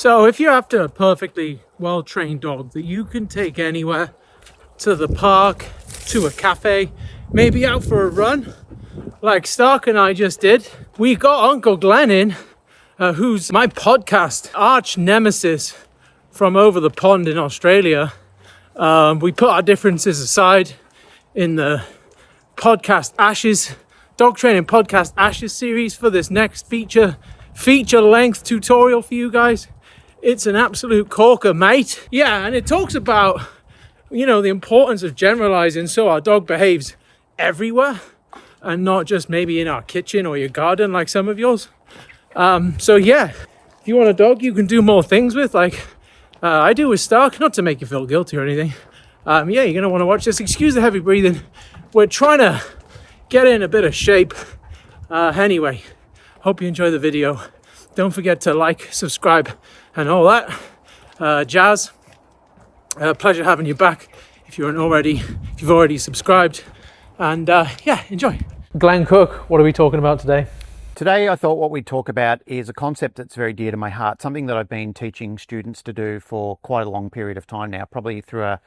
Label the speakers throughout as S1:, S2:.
S1: So if you're after a perfectly well-trained dog that you can take anywhere, to the park, to a cafe, maybe out for a run, like Stark and I just did, we got Uncle Glenn in, who's my podcast arch nemesis from over the pond in Australia. We put our differences aside in the podcast Ashes, dog training podcast Ashes series for this next feature-length tutorial for you guys. It's an absolute corker, mate. Yeah, and it talks about, the importance of generalizing so our dog behaves everywhere and not just maybe in our kitchen or your garden like some of yours. So yeah, if you want a dog you can do more things with, like I do with Stark, not to make you feel guilty or anything. You're going to want to watch this. Excuse the heavy breathing. We're trying to get in a bit of shape. Anyway, hope you enjoy the video. Don't forget to like, subscribe, and all that jazz. Pleasure having you back if you've already subscribed. And enjoy. Glenn Cooke, what are we talking about today?
S2: Today I thought what we'd talk about is a concept that's very dear to my heart, something that I've been teaching students to do for quite a long period of time now, probably through a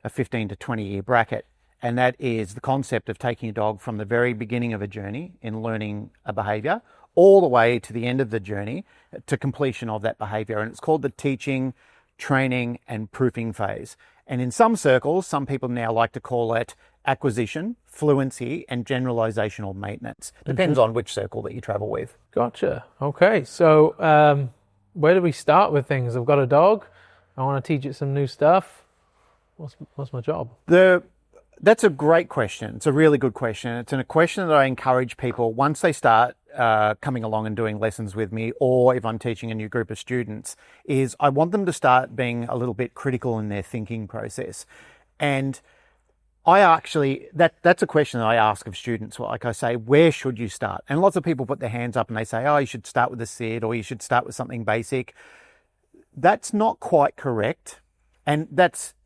S2: 15 to 20 year bracket. And that is the concept of taking a dog from the very beginning of a journey in learning a behaviour all the way to the end of the journey to completion of that behaviour. And it's called the teaching, training and proofing phase. And in some circles, some people now like to call it acquisition, fluency and generalisation or maintenance. Depends on which circle that you travel with.
S1: Gotcha. Okay. So where do we start with things? I've got a dog. I want to teach it some new stuff. What's my job?
S2: That's a great question. It's a really good question. It's a question that I encourage people once they start coming along and doing lessons with me, or if I'm teaching a new group of students, is I want them to start being a little bit critical in their thinking process. And that's a question that I ask of students. Like I say, where should you start? And lots of people put their hands up and they say, oh, you should start with a sit, or you should start with something basic. That's not quite correct. And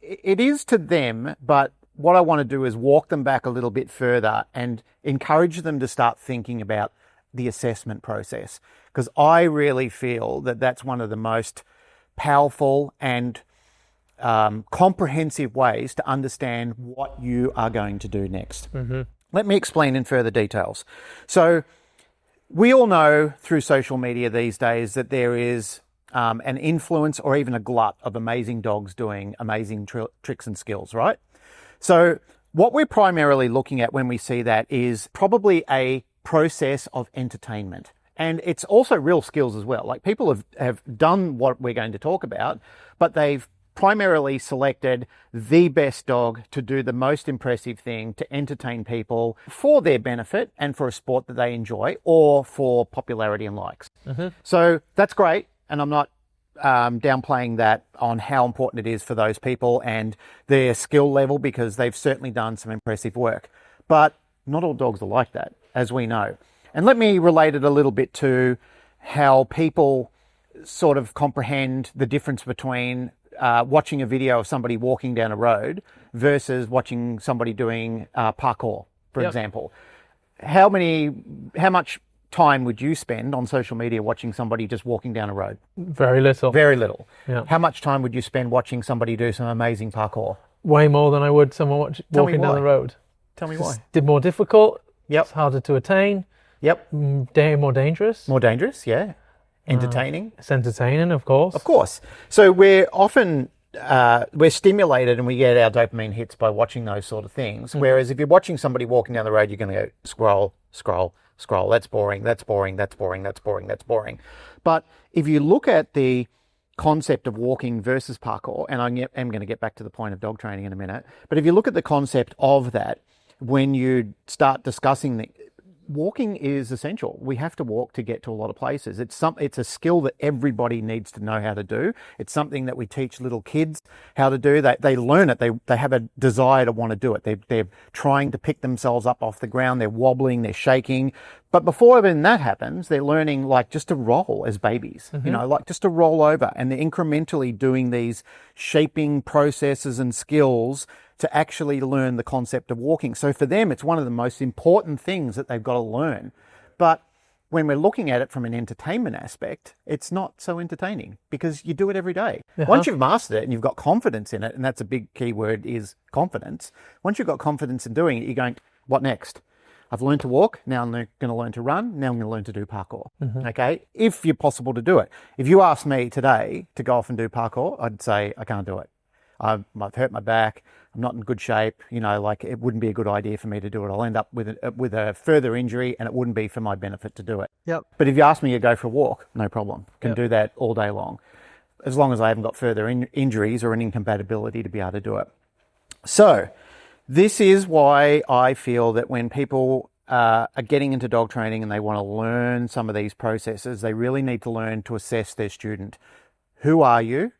S2: it is to them, but what I want to do is walk them back a little bit further and encourage them to start thinking about the assessment process, because I really feel that that's one of the most powerful and comprehensive ways to understand what you are going to do next. Mm-hmm. Let me explain in further details. So we all know through social media these days that there is an influence or even a glut of amazing dogs doing amazing tricks and skills, right? So what we're primarily looking at when we see that is probably a process of entertainment. And it's also real skills as well. Like people have done what we're going to talk about, but they've primarily selected the best dog to do the most impressive thing to entertain people for their benefit and for a sport that they enjoy or for popularity and likes. Mm-hmm. So that's great. And I'm not downplaying that on how important it is for those people and their skill level, because they've certainly done some impressive work. But not all dogs are like that, as we know. And let me relate it a little bit to how people sort of comprehend the difference between watching a video of somebody walking down a road versus watching somebody doing parkour, for example. How much time would you spend on social media watching somebody just walking down a road?
S1: Very little.
S2: Very little.
S1: Yeah.
S2: How much time would you spend watching somebody do some amazing parkour?
S1: Way more than I would someone walking down the road.
S2: Tell me why.
S1: It's more difficult.
S2: Yep.
S1: It's harder to attain.
S2: Yep.
S1: More dangerous.
S2: More dangerous, yeah. Entertaining.
S1: It's entertaining, of course.
S2: Of course. So we're often we're stimulated and we get our dopamine hits by watching those sort of things. Mm-hmm. Whereas if you're watching somebody walking down the road, you're going to go scroll, scroll, scroll. That's boring. That's boring. That's boring. That's boring. That's boring. But if you look at the concept of walking versus parkour, and I'm going to get back to the point of dog training in a minute, but if you look at the concept of that, when you start discussing walking is essential. We have to walk to get to a lot of places. It's a skill that everybody needs to know how to do. It's something that we teach little kids how to do. They learn it. They have a desire to want to do it. They're trying to pick themselves up off the ground. They're wobbling. They're shaking. But before even that happens, they're learning like just to roll as babies, like just to roll over. And they're incrementally doing these shaping processes and skills to actually learn the concept of walking. So for them, it's one of the most important things that they've got to learn. But when we're looking at it from an entertainment aspect, it's not so entertaining because you do it every day. Once you've mastered it and you've got confidence in it, and that's a big key word is confidence. Once you've got confidence in doing it, you're going, what next? I've learned to walk. Now I'm going to learn to run. Now I'm going to learn to do parkour. Okay. If you're possible to do it. If you ask me today to go off and do parkour, I'd say I can't do it. I've hurt my back. I'm not in good shape. Like it wouldn't be a good idea for me to do it. I'll end up with a further injury, and it wouldn't be for my benefit to do it.
S1: Yep.
S2: But if you ask me to go for a walk, no problem. Can do that all day long, as long as I haven't got further injuries or an incompatibility to be able to do it. So this is why I feel that when people are getting into dog training and they want to learn some of these processes, they really need to learn to assess their student. Who are you?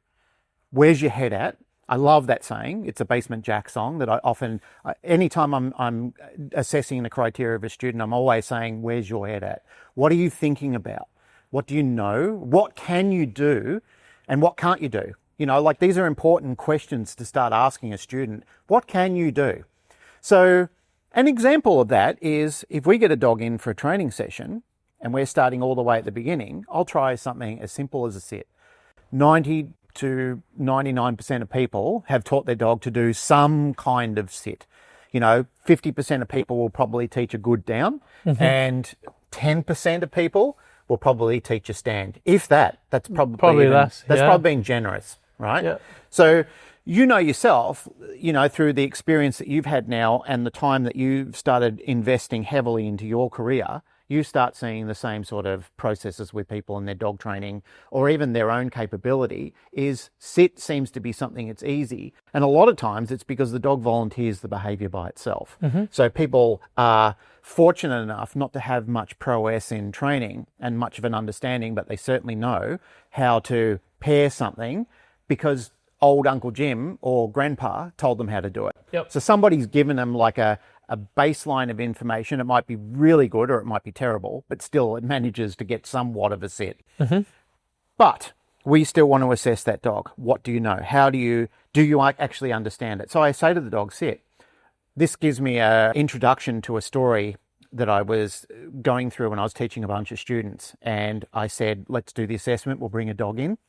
S2: Where's your head at? I love that saying. It's a Basement Jack song that I often, anytime I'm assessing the criteria of a student, I'm always saying, where's your head at? What are you thinking about? What do you know? What can you do? And what can't you do? Like these are important questions to start asking a student. What can you do? So an example of that is if we get a dog in for a training session and we're starting all the way at the beginning, I'll try something as simple as a sit. 90 to 99% of people have taught their dog to do some kind of sit. 50% of people will probably teach a good down, and 10% of people will probably teach a stand. If that's probably less. That's probably being generous, right? Yeah. So yourself, through the experience that you've had now and the time that you've started investing heavily into your career, you start seeing the same sort of processes with people in their dog training or even their own capability is sit seems to be something that's easy. And a lot of times it's because the dog volunteers the behavior by itself. So people are fortunate enough not to have much prowess in training and much of an understanding, but they certainly know how to pair something because old Uncle Jim or grandpa told them how to do it. Yep. So somebody's given them like a baseline of information. It might be really good or it might be terrible, but still it manages to get somewhat of a sit. But we still want to assess that dog. What do you know? How do you actually understand it? So I say to the dog, sit. This gives me an introduction to a story that I was going through when I was teaching a bunch of students. And I said, let's do the assessment. We'll bring a dog in.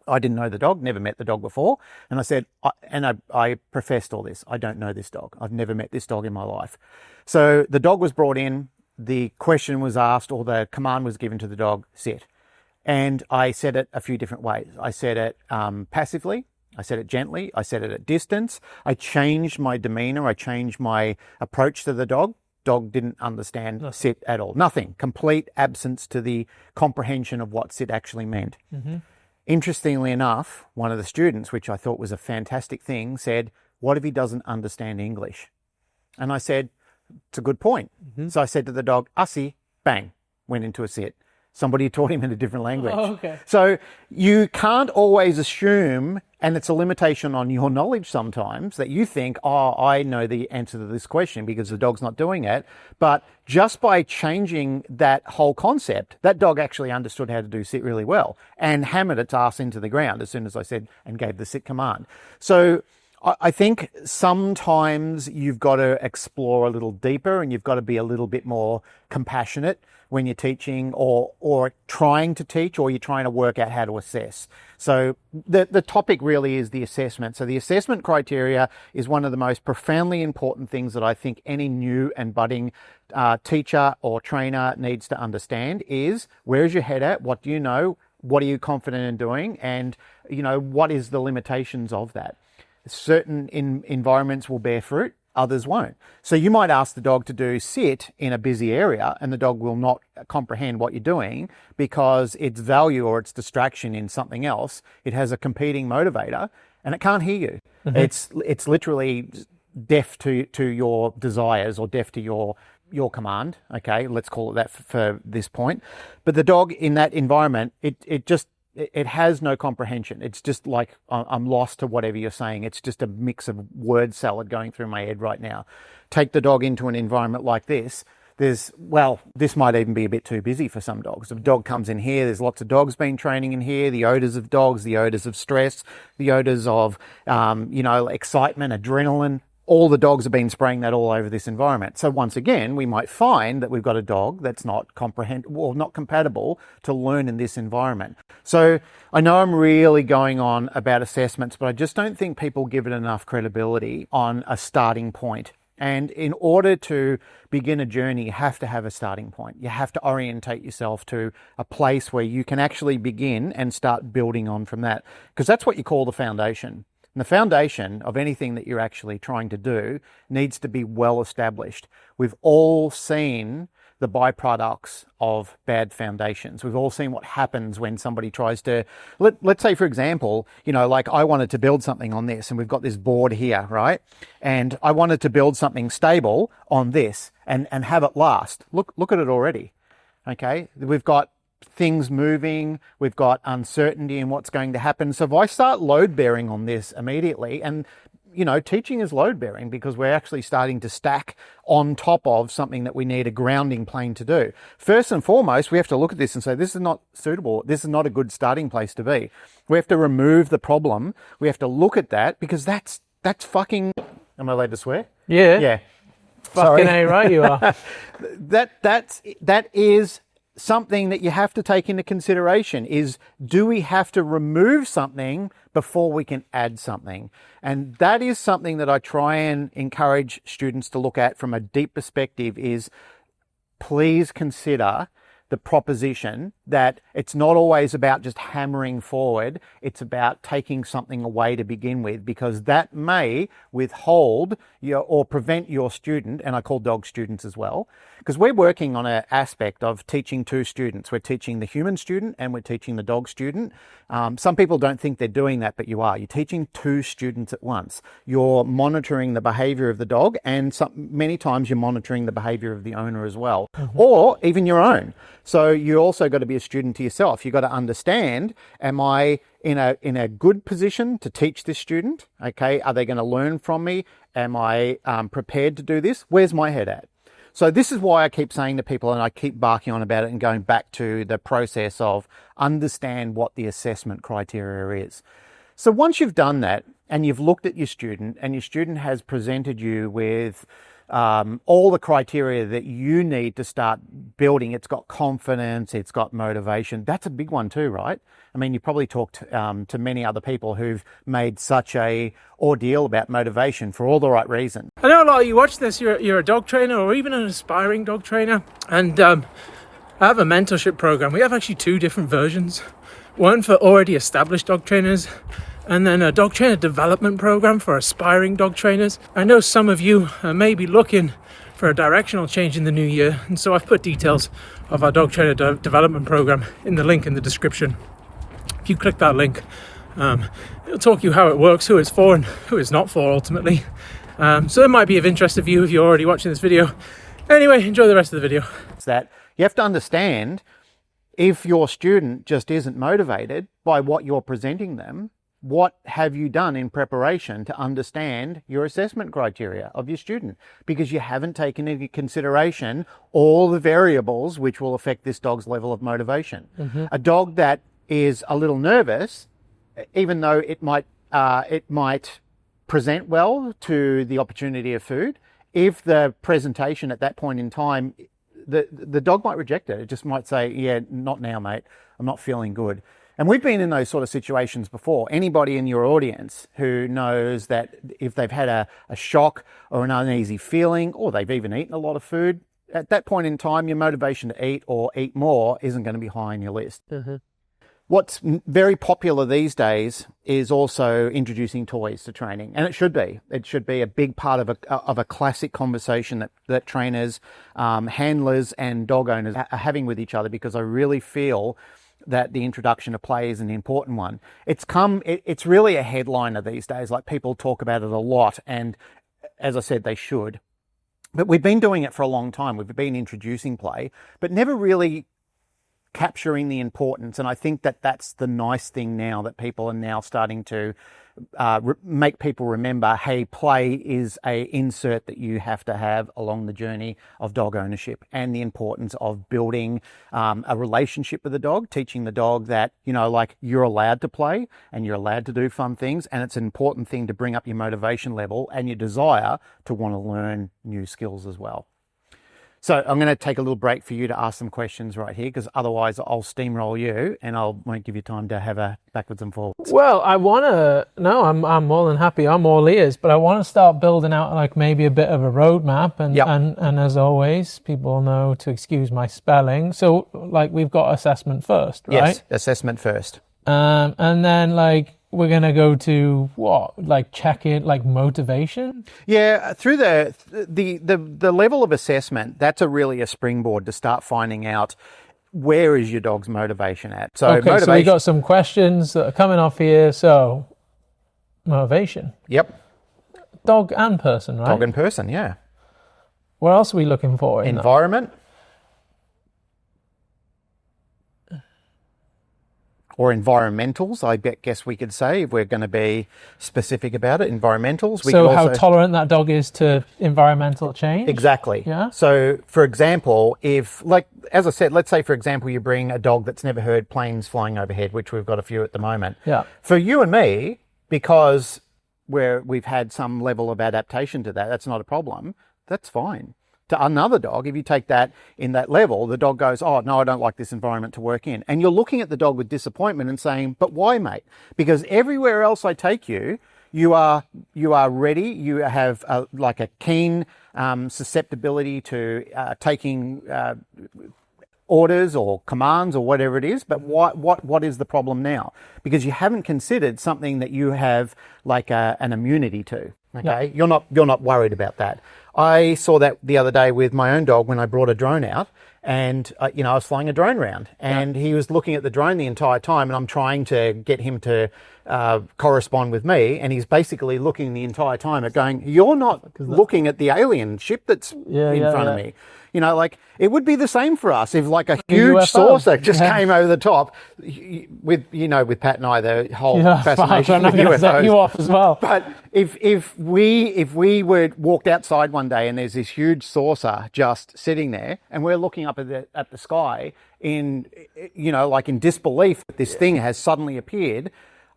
S2: I didn't know the dog, never met the dog before. And I said, I professed all this. I don't know this dog. I've never met this dog in my life. So the dog was brought in, the question was asked or the command was given to the dog, sit. And I said it a few different ways. I said it passively. I said it gently. I said it at distance. I changed my demeanor. I changed my approach to the dog. Dog didn't understand sit at all. Nothing. Complete absence to the comprehension of what sit actually meant. Interestingly enough, one of the students, which I thought was a fantastic thing, said, what if he doesn't understand English? And I said, it's a good point. So I said to the dog, Ussie, bang, went into a sit. Somebody taught him in a different language. Oh, okay. So you can't always assume, and it's a limitation on your knowledge sometimes, that you think, oh, I know the answer to this question because the dog's not doing it. But just by changing that whole concept, that dog actually understood how to do sit really well and hammered its ass into the ground as soon as I said and gave the sit command. So I think sometimes you've got to explore a little deeper and you've got to be a little bit more compassionate when you're teaching or trying to teach, or you're trying to work out how to assess. So the topic really is the assessment. So the assessment criteria is one of the most profoundly important things that I think any new and budding teacher or trainer needs to understand is, where's your head at? What do you know? What are you confident in doing? And, what is the limitations of that? Certain environments will bear fruit, others won't. So you might ask the dog to do sit in a busy area and the dog will not comprehend what you're doing because its value or its distraction in something else, it has a competing motivator and it can't hear you. It's literally deaf to your desires or deaf to your command. Okay, let's call it that for this point. But the dog in that environment, it has no comprehension. It's just like, I'm lost to whatever you're saying. It's just a mix of word salad going through my head right now. Take the dog into an environment like this. This might even be a bit too busy for some dogs. If a dog comes in here, there's lots of dogs been training in here, the odors of dogs, the odors of stress, the odors of, excitement, adrenaline. all the dogs have been spraying that all over this environment. So once again, we might find that we've got a dog that's not not compatible to learn in this environment. So I know I'm really going on about assessments, but I just don't think people give it enough credibility on a starting point. And in order to begin a journey, you have to have a starting point. You have to orientate yourself to a place where you can actually begin and start building on from that, because that's what you call the foundation. And the foundation of anything that you're actually trying to do needs to be well established. We've all seen the byproducts of bad foundations. We've all seen what happens when somebody tries to, let's say, for example, like I wanted to build something on this, and we've got this board here, right? And I wanted to build something stable on this and have it last. Look at it already, okay? We've got things moving, we've got uncertainty in what's going to happen. So if I start load bearing on this immediately, and teaching is load bearing because we're actually starting to stack on top of something that we need a grounding plane to do. First and foremost, we have to look at this and say, this is not suitable. This is not a good starting place to be. We have to remove the problem. We have to look at that, because that's fucking, am I allowed to swear?
S1: Yeah.
S2: Yeah.
S1: Fucking A, right you are.
S2: That is something that you have to take into consideration is, do we have to remove something before we can add something? And that is something that I try and encourage students to look at from a deep perspective is, please consider the proposition that it's not always about just hammering forward. It's about taking something away to begin with, because that may withhold or prevent your student, and I call dogs students as well, because we're working on an aspect of teaching two students. We're teaching the human student and we're teaching the dog student. Some people don't think they're doing that, but you are. You're teaching two students at once. You're monitoring the behavior of the dog, and many times you're monitoring the behavior of the owner as well, or even your own. So you also got to be a student to yourself. You've got to understand, am I in a good position to teach this student? Okay, are they going to learn from me? Am I prepared to do this? Where's my head at? So this is why I keep saying to people, and I keep barking on about it and going back to the process of understand what the assessment criteria is. So once you've done that and you've looked at your student, and your student has presented you with all the criteria that you need to start building, it's got confidence, it's got motivation. That's a big one too, right? I mean, you probably talked to many other people who've made such a ordeal about motivation for all the right reasons.
S1: I know a lot of you watch this, you're a dog trainer or even an aspiring dog trainer, and I have a mentorship program. We have actually two different versions. One for already established dog trainers, and then a dog trainer development program for aspiring dog trainers. I know some of you may be looking for a directional change in the new year, and so I've put details of our dog trainer development program in the link in the description. If you click that link, it'll talk you how it works, who it's for and who it's not for ultimately. So it might be of interest to you if you're already watching this video. Anyway, enjoy the rest of the video.
S2: It's that you have to understand, if your student just isn't motivated by what you're presenting them, what have you done in preparation to understand your assessment criteria of your student? Because you haven't taken into consideration all the variables which will affect this dog's level of motivation. A dog that is a little nervous, even though it might present well to the opportunity of food, if the presentation at that point in time, the dog might reject it. It just might say, yeah, not now, mate. I'm not feeling good. And we've been in those sort of situations before. Anybody in your audience who knows that if they've had a shock or an uneasy feeling, or they've even eaten a lot of food, at that point in time, your motivation to eat or eat more isn't going to be high on your list. What's very popular these days is also introducing toys to training, and it should be. It should be a big part of a classic conversation that trainers, handlers, and dog owners are having with each other, because I really feel that the introduction of play is an important one. It's really a headliner these days. Like, people talk about it a lot, and as I said, they should. But we've been doing it for a long time. We've been introducing play, but never really capturing the importance. And I think that that's the nice thing now, that people are now starting to make people remember, hey, play is a insert that you have to have along the journey of dog ownership, and the importance of building a relationship with the dog, teaching the dog that, you know, like, you're allowed to play and you're allowed to do fun things. And it's an important thing to bring up your motivation level and your desire to want to learn new skills as well. So I'm going to take a little break for you to ask some questions right here, because otherwise I'll steamroll you and I won't give you time to have a backwards and forwards.
S1: Well, I'm more than happy. I'm all ears, but I want to start building out like maybe a bit of a roadmap. And as always, people know to excuse my spelling. So like, we've got assessment first, right?
S2: Yes, assessment first.
S1: And then like, we're going to go to what? Like check in, like motivation?
S2: Yeah, through the level of assessment, that's really a springboard to start finding out where is your dog's motivation at. So
S1: okay, so we got some questions that are coming off here. So motivation.
S2: Yep.
S1: Dog and person, right?
S2: Dog and person, yeah.
S1: What else are we looking for?
S2: Environment. Or environmentals, I guess we could say, if we're going to be specific about it. Environmentals.
S1: So how tolerant that dog is to environmental change?
S2: Exactly.
S1: Yeah.
S2: So, for example, if, like, as I said, let's say, for example, you bring a dog that's never heard planes flying overhead, which we've got a few at the moment.
S1: Yeah.
S2: For you and me, because we've had some level of adaptation to that, that's not a problem. That's fine. To another dog, if you take that in that level, the dog goes, oh, no, I don't like this environment to work in. And you're looking at the dog with disappointment and saying, but why, mate? Because everywhere else I take you, you are ready. You have like a keen susceptibility to taking orders or commands or whatever it is. But what is the problem now? Because you haven't considered something that you have like an immunity to. Okay, you're not worried about that. I saw that the other day with my own dog when I brought a drone out, and I was flying a drone around, and he was looking at the drone the entire time, and I'm trying to get him to correspond with me, and he's basically looking the entire time at going, you're not looking at the alien ship that's in front of me. You know, like, it would be the same for us if like a huge saucer just came over the top with Pat and I, the whole fascination with UFOs.
S1: Set you off as well.
S2: But if we were walked outside one day and there's this huge saucer just sitting there, and we're looking up at the sky in disbelief that this thing has suddenly appeared.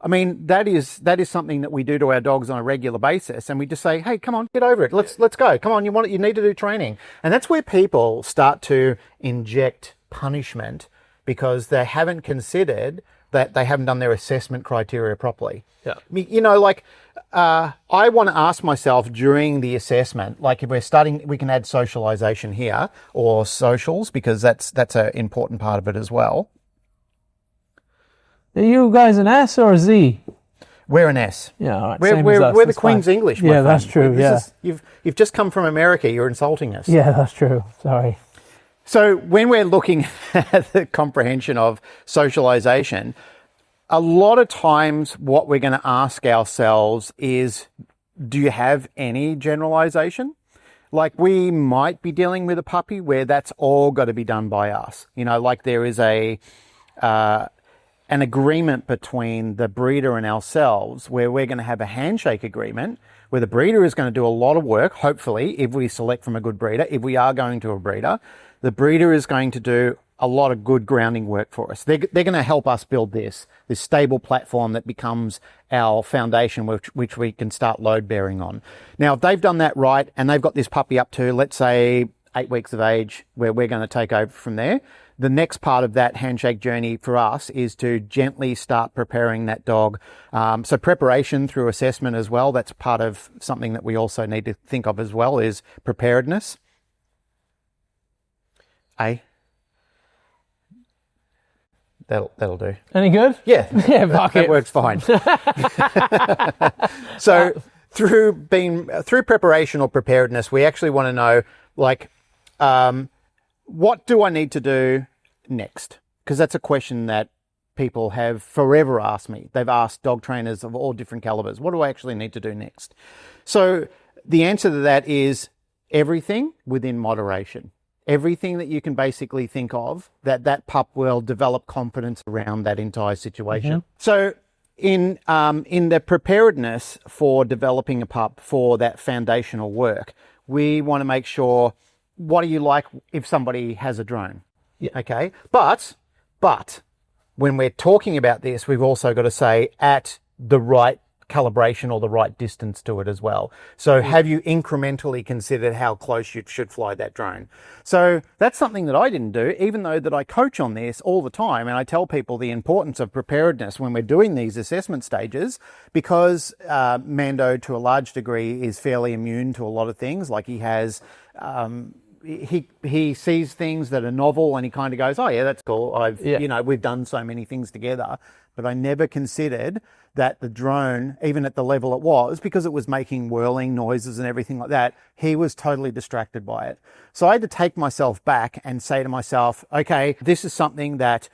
S2: I mean, that is something that we do to our dogs on a regular basis, and we just say, hey, come on, get over it. Let's go. Come on, you need to do training. And that's where people start to inject punishment because they haven't considered that they haven't done their assessment criteria properly.
S1: Yeah.
S2: I want to ask myself during the assessment, like if we're starting, we can add socialization here or socials, because that's an important part of it as well.
S1: Are you guys an S or a Z?
S2: We're an S.
S1: Yeah, all right.
S2: We're the Queen's English.
S1: Yeah, that's true.
S2: You've just come from America. You're insulting us.
S1: Yeah, that's true. Sorry.
S2: So when we're looking at the comprehension of socialization, a lot of times what we're going to ask ourselves is, do you have any generalization? Like, we might be dealing with a puppy where that's all got to be done by us. Like there is an agreement between the breeder and ourselves where we're going to have a handshake agreement where the breeder is going to do a lot of work, hopefully, if we select from a good breeder. If we are going to a breeder, the breeder is going to do a lot of good grounding work for us. They're going to help us build this stable platform that becomes our foundation, which we can start load bearing on. Now, if they've done that right and they've got this puppy up to, let's say, 8 weeks of age, where we're going to take over from there, the next part of that handshake journey for us is to gently start preparing that dog. So preparation through assessment as well, that's part of something that we also need to think of as well, is preparedness. That'll do.
S1: Any good?
S2: Yeah.
S1: Yeah,
S2: that works fine. So through preparation or preparedness, we actually want to know, like, what do I need to do next? Because that's a question that people have forever asked me. They've asked dog trainers of all different calibers, what do I actually need to do next? So the answer to that is everything within moderation. everything that you can basically think of, that pup will develop confidence around that entire situation. So in the preparedness for developing a pup for that foundational work, we want to make sure, what do you like if somebody has a drone?
S1: Yeah.
S2: Okay. But when we're talking about this, we've also got to say at the right calibration or the right distance to it as well. So have you incrementally considered how close you should fly that drone? So that's something that I didn't do, even though that I coach on this all the time. And I tell people the importance of preparedness when we're doing these assessment stages, because Mando, to a large degree, is fairly immune to a lot of things. Like he has... He sees things that are novel and he kind of goes, oh yeah, that's cool. We've done so many things together, but I never considered that the drone, even at the level it was, because it was making whirling noises and everything like that, he was totally distracted by it. So I had to take myself back and say to myself, okay, this is something that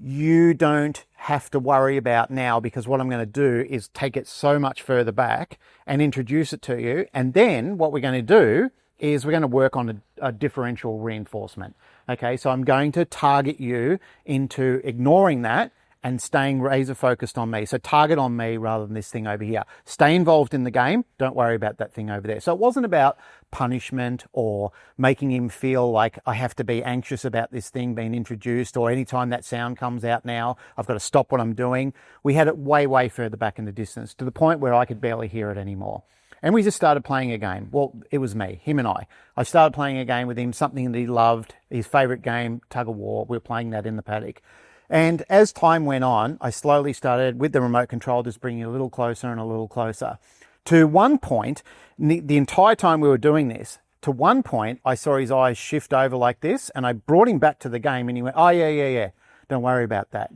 S2: you don't have to worry about now, because what I'm going to do is take it so much further back and introduce it to you. And then what we're going to do is we're going to work on a differential reinforcement. Okay, so I'm going to target you into ignoring that and staying razor focused on me. So target on me rather than this thing over here. Stay involved in the game. Don't worry about that thing over there. So it wasn't about punishment or making him feel like I have to be anxious about this thing being introduced, or anytime that sound comes out now, I've got to stop what I'm doing. We had it way, way further back in the distance, to the point where I could barely hear it anymore. And we just started playing a game. Well, it was me, him and I. I started playing a game with him, something that he loved, his favourite game, tug of war. We were playing that in the paddock. And as time went on, I slowly started, with the remote control, just bringing it a little closer and a little closer. To one point, the entire time we were doing this, to one point, I saw his eyes shift over like this, and I brought him back to the game, and he went, oh, yeah. Don't worry about that.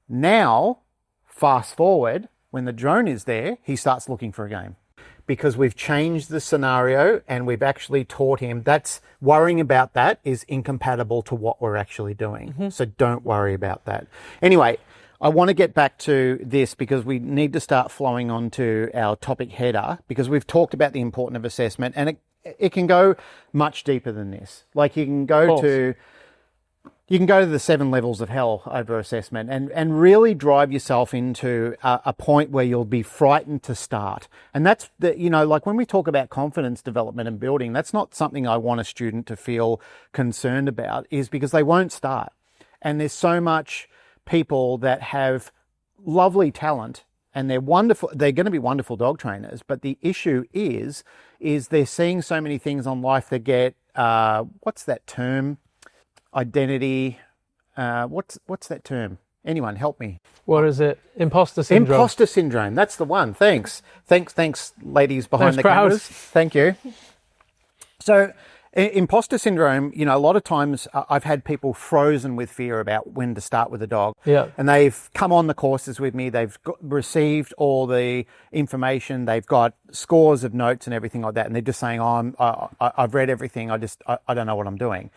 S2: Now, fast forward, when the drone is there, he starts looking for a game. Because we've changed the scenario and we've actually taught him that's worrying about that is incompatible to what we're actually doing. So don't worry about that. Anyway, I want to get back to this because we need to start flowing on to our topic header, because we've talked about the importance of assessment, and it can go much deeper than this. Like you can go to the 7 levels of hell over assessment and really drive yourself into a point where you'll be frightened to start. And that's like when we talk about confidence development and building, that's not something I want a student to feel concerned about, is because they won't start. And there's so much people that have lovely talent and they're wonderful. They're going to be wonderful dog trainers. But the issue is they're seeing so many things on life that get, what's that term? Identity, what's that term? Anyone help me?
S1: What is it? Imposter syndrome.
S2: Imposter syndrome. That's the one. Thanks, ladies behind the cameras. Thank you. So, imposter syndrome. A lot of times I've had people frozen with fear about when to start with a dog.
S1: Yeah. And
S2: they've come on the courses with me. They've received all the information. They've got scores of notes and everything like that. And they're just saying, "Oh, I've read everything. I don't know what I'm doing."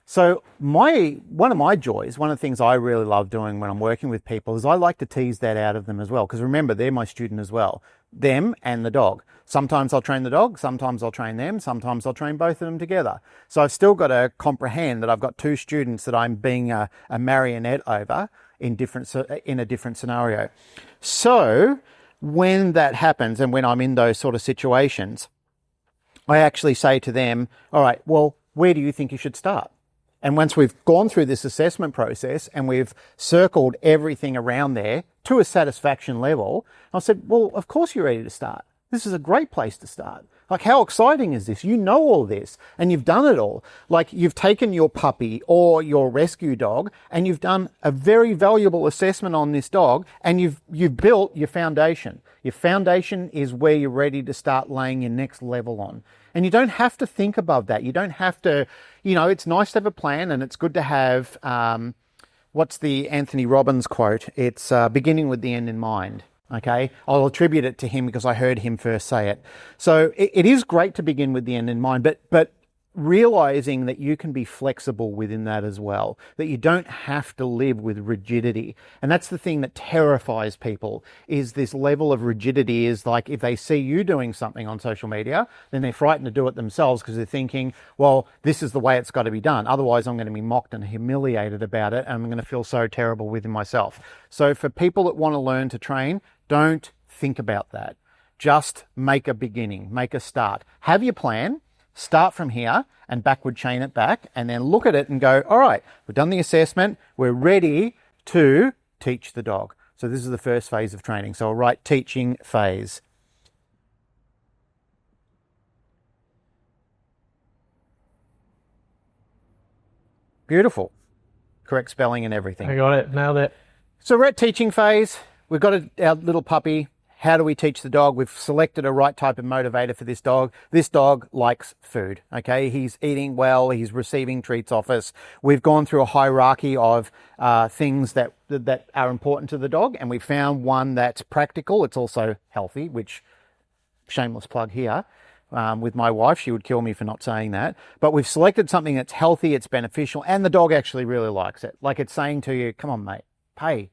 S2: So one of my joys, one of the things I really love doing when I'm working with people, is I like to tease that out of them as well. Because remember, they're my student as well. Them and the dog. Sometimes I'll train the dog, sometimes I'll train them, sometimes I'll train both of them together. So I've still got to comprehend that I've got 2 students that I'm being a marionette over in a different scenario. So when that happens and when I'm in those sort of situations, I actually say to them, all right, well, where do you think you should start? And once we've gone through this assessment process and we've circled everything around there to a satisfaction level, I said, well, of course you're ready to start. This is a great place to start. Like, how exciting is this? You know all this and you've done it all. Like, you've taken your puppy or your rescue dog and you've done a very valuable assessment on this dog, and you've built your foundation. Your foundation is where you're ready to start laying your next level on. And you don't have to think above that. You don't have to, it's nice to have a plan, and it's good to have, what's the Anthony Robbins quote? It's beginning with the end in mind. Okay, I'll attribute it to him because I heard him first say it. So it is great to begin with the end in mind, but realizing that you can be flexible within that as well, that you don't have to live with rigidity. And that's the thing that terrifies people, is this level of rigidity. Is like, if they see you doing something on social media, then they're frightened to do it themselves, because they're thinking, well, this is the way it's got to be done. Otherwise, I'm going to be mocked and humiliated about it, and I'm going to feel so terrible within myself. So for people that want to learn to train, don't think about that. Just make a beginning, make a start. Have your plan. Start from here and backward chain it back, and then look at it and go, all right, we've done the assessment. We're ready to teach the dog. So this is the first phase of training. So I'll write teaching phase. Beautiful. Correct spelling and everything.
S1: I got it. Nailed it.
S2: So we're at teaching phase. We've got our little puppy. How do we teach the dog? We've selected a right type of motivator for this dog. This dog likes food, okay? He's eating well. He's receiving treats off us. We've gone through a hierarchy of things that are important to the dog, and we found one that's practical. It's also healthy, which, shameless plug here. With my wife, she would kill me for not saying that. But we've selected something that's healthy, it's beneficial, and the dog actually really likes it. Like, it's saying to you, come on, mate, pay.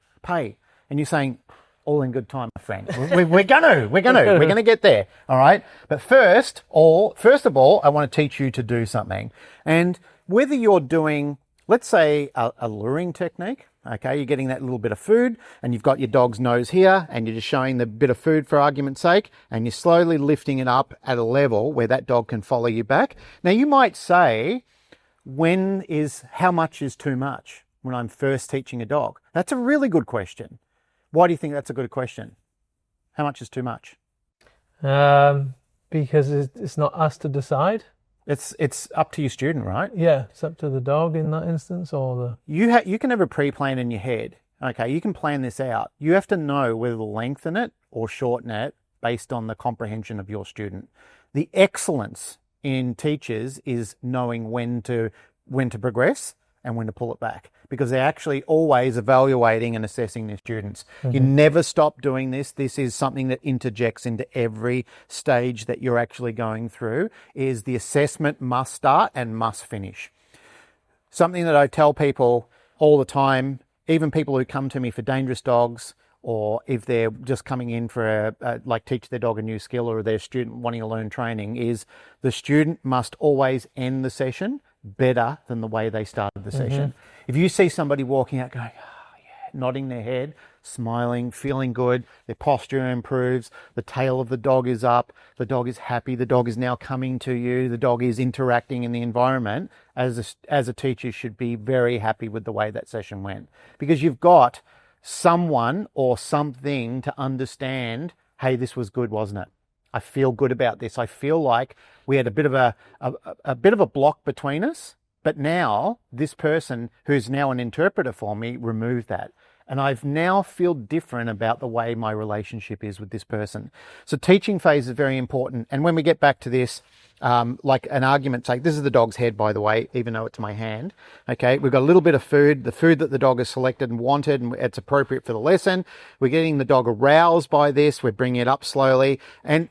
S2: And you're saying, all in good time, my friend. We're gonna get there. All right. But first of all, I want to teach you to do something. And whether you're doing, let's say, a luring technique, okay, you're getting that little bit of food and you've got your dog's nose here and you're just showing the bit of food for argument's sake, and you're slowly lifting it up at a level where that dog can follow you back. Now, you might say, how much is too much when I'm first teaching a dog? That's a really good question. Why do you think that's a good question? How much is too much?
S1: Because it's not us to decide.
S2: It's up to your student, right?
S1: Yeah, it's up to the dog in that instance, or the...
S2: You can have a pre-plan in your head. Okay, you can plan this out. You have to know whether to lengthen it or shorten it based on the comprehension of your student. The excellence in teachers is knowing when to progress and when to pull it back, because they're actually always evaluating and assessing their students. Mm-hmm. You never stop doing this. This is something that interjects into every stage that you're actually going through, is the assessment must start and must finish. Something that I tell people all the time, even people who come to me for dangerous dogs, or if they're just coming in for like teach their dog a new skill, or their student wanting to learn training, is the student must always end the session better than the way they started the session. If you see somebody walking out going, oh yeah, nodding their head, smiling, feeling good, their posture improves, the tail of the dog is up, the dog is happy, the dog is now coming to you, the dog is interacting in the environment, as a teacher should be very happy with the way that session went. Because you've got someone or something to understand, hey, this was good, wasn't it? I feel good about this. I feel like we had a bit of a block between us, but now this person who's now an interpreter for me removed that. And I've now feel different about the way my relationship is with this person. So teaching phase is very important. And when we get back to this, like an argument sake, this is the dog's head, by the way, even though it's my hand. Okay, we've got a little bit of food, the food that the dog has selected and wanted, and it's appropriate for the lesson. We're getting the dog aroused by this. We're bringing it up slowly. And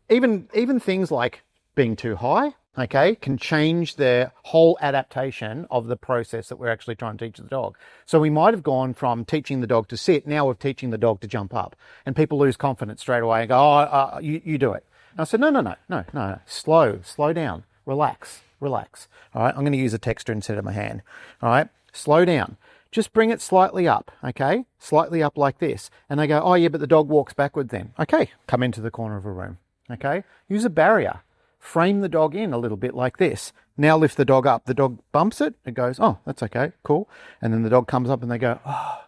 S2: even things like being too high, okay, can change the whole adaptation of the process that we're actually trying to teach the dog. So we might have gone from teaching the dog to sit, now we're teaching the dog to jump up. And people lose confidence straight away and go, you do it. And I said, no, slow down, relax. All right, I'm going to use a texture instead of my hand. All right, slow down. Just bring it slightly up, okay? Slightly up like this. And they go, oh yeah, but the dog walks backward then. Okay, come into the corner of a room. Okay, use a barrier. Frame the dog in a little bit like this. Now lift the dog up. The dog bumps it. It goes, oh, that's okay, cool. And then the dog comes up and they go, oh,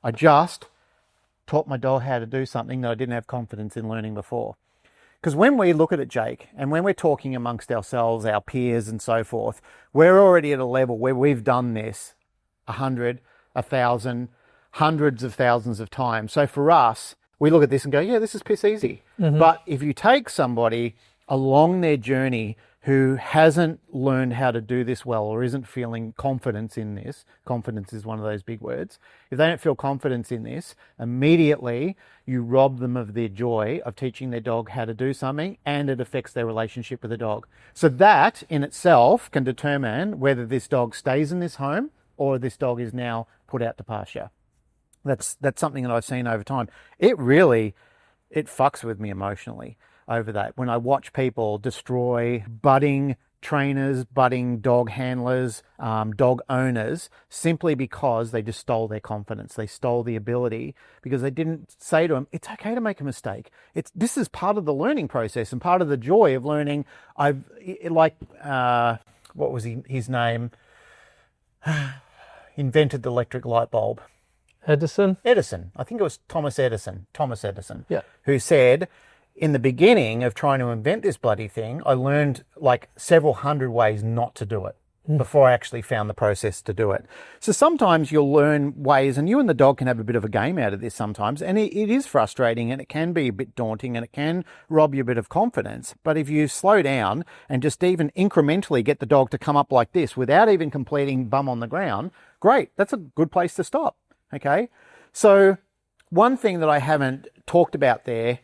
S2: I just taught my dog how to do something that I didn't have confidence in learning before. Because when we look at it, Jake, and when we're talking amongst ourselves, our peers and so forth, we're already at a level where we've done this 100, 1,000, hundreds of thousands of times. So for us, we look at this and go, yeah, this is piss easy. Mm-hmm. But if you take somebody along their journey who hasn't learned how to do this well or isn't feeling confidence in this, confidence is one of those big words, if they don't feel confidence in this, immediately you rob them of their joy of teaching their dog how to do something, and it affects their relationship with the dog. So that in itself can determine whether this dog stays in this home or this dog is now put out to pasture. That's something that I've seen over time. It fucks with me emotionally over that. When I watch people destroy budding trainers, budding dog handlers, dog owners, simply because they just stole their confidence. They stole the ability because they didn't say to them, it's okay to make a mistake. This is part of the learning process and part of the joy of learning. What was his name? Invented the electric light bulb.
S1: Edison.
S2: I think it was Thomas Edison.
S1: Yeah.
S2: Who said, in the beginning of trying to invent this bloody thing, I learned like several hundred ways not to do it before I actually found the process to do it. So sometimes you'll learn ways, and you and the dog can have a bit of a game out of this sometimes, and it is frustrating and it can be a bit daunting and it can rob you a bit of confidence. But if you slow down and just even incrementally get the dog to come up like this without even completing bum on the ground, great, that's a good place to stop. Okay, so one thing that I haven't talked about there,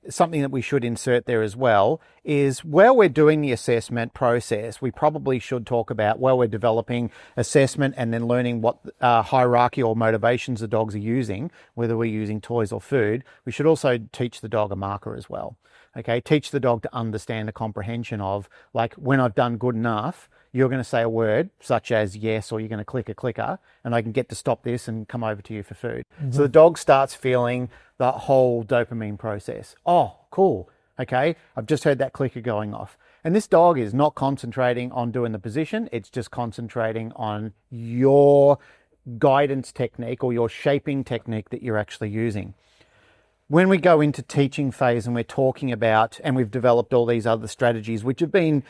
S2: something that we should insert there as well, is while we're doing the assessment process, we probably should talk about, while we're developing assessment and then learning what hierarchy or motivations the dogs are using, whether we're using toys or food, we should also teach the dog a marker as well. Okay, teach the dog to understand the comprehension of, like, when I've done good enough, you're going to say a word such as yes, or you're going to click a clicker, and I can get to stop this and come over to you for food. Mm-hmm. So the dog starts feeling the whole dopamine process. Oh, cool. Okay, I've just heard that clicker going off. And this dog is not concentrating on doing the position. It's just concentrating on your guidance technique or your shaping technique that you're actually using. When we go into teaching phase and we're talking about, and we've developed all these other strategies, which have been,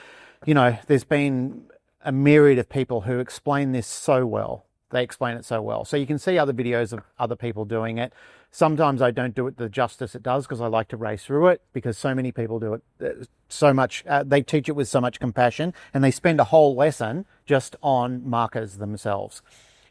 S2: there's been a myriad of people who explain this so well. They explain it so well. So you can see other videos of other people doing it. Sometimes I don't do it the justice it does because I like to race through it, because so many people do it so much. They teach it with so much compassion, and they spend a whole lesson just on markers themselves.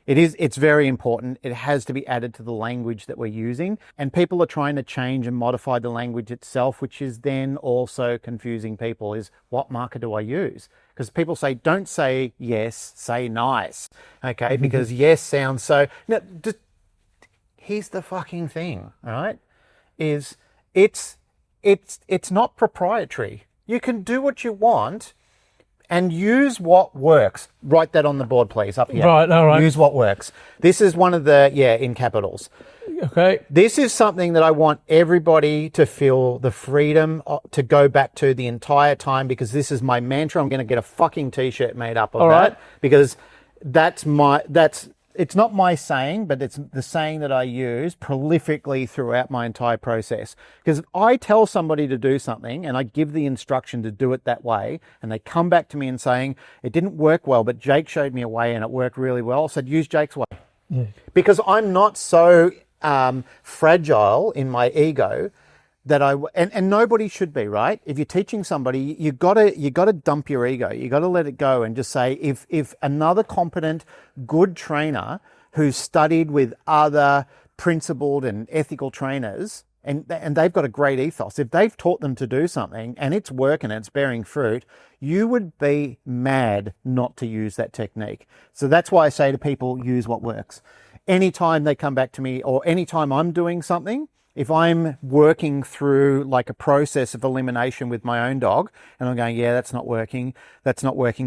S2: It's very important. It has to be added to the language that we're using, and people are trying to change and modify the language itself, which is then also confusing people. Is, what marker do I use? Because people say, don't say yes, say nice. Okay, because yes sounds so. Now, here's the fucking thing, all right? Is it's not proprietary. You can do what you want and use what works. Write that on the board, please, up here.
S1: Right, all right.
S2: Use what works. This is one of the, in capitals.
S1: Okay.
S2: This is something that I want everybody to feel the freedom to go back to the entire time, because this is my mantra. I'm going to get a fucking t-shirt made up of
S1: all
S2: that,
S1: right.
S2: because it's not my saying, but it's the saying that I use prolifically throughout my entire process. Because if I tell somebody to do something and I give the instruction to do it that way, and they come back to me and saying, it didn't work well, but Jake showed me a way and it worked really well, I said, use Jake's way. Yeah. Because I'm not so fragile in my ego that and nobody should be, right? If you're teaching somebody, you gotta dump your ego. You gotta let it go and just say, if another competent, good trainer who's studied with other principled and ethical trainers, and they've got a great ethos, if they've taught them to do something and it's working and it's bearing fruit, you would be mad not to use that technique. So that's why I say to people, use what works. Anytime they come back to me, or anytime I'm doing something, if I'm working through like a process of elimination with my own dog and I'm going, yeah, that's not working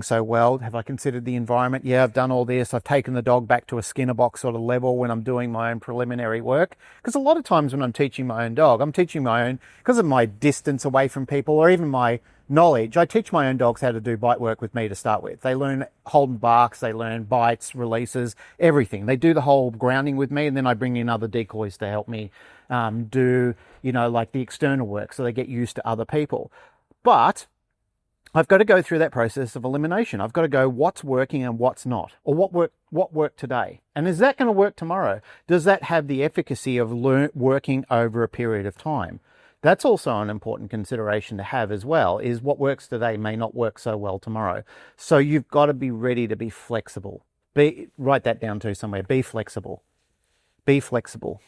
S2: so well. Have I considered the environment? Yeah, I've done all this. I've taken the dog back to a Skinner box sort of level when I'm doing my own preliminary work. Because a lot of times when I'm teaching my own dog, I'm teaching my own, because of my distance away from people or even my knowledge, I teach my own dogs how to do bite work with me to start with. They learn hold and barks, they learn bites, releases, everything. They do the whole grounding with me, and then I bring in other decoys to help me do, like the external work, so they get used to other people. But I've got to go through that process of elimination. I've got to go, what's working and what's not, or what worked today, and is that going to work tomorrow? Does that have the efficacy of working over a period of time? That's also an important consideration to have as well, is what works today may not work so well tomorrow. So you've got to be ready to be flexible. Write that down too somewhere. Be flexible. Be flexible.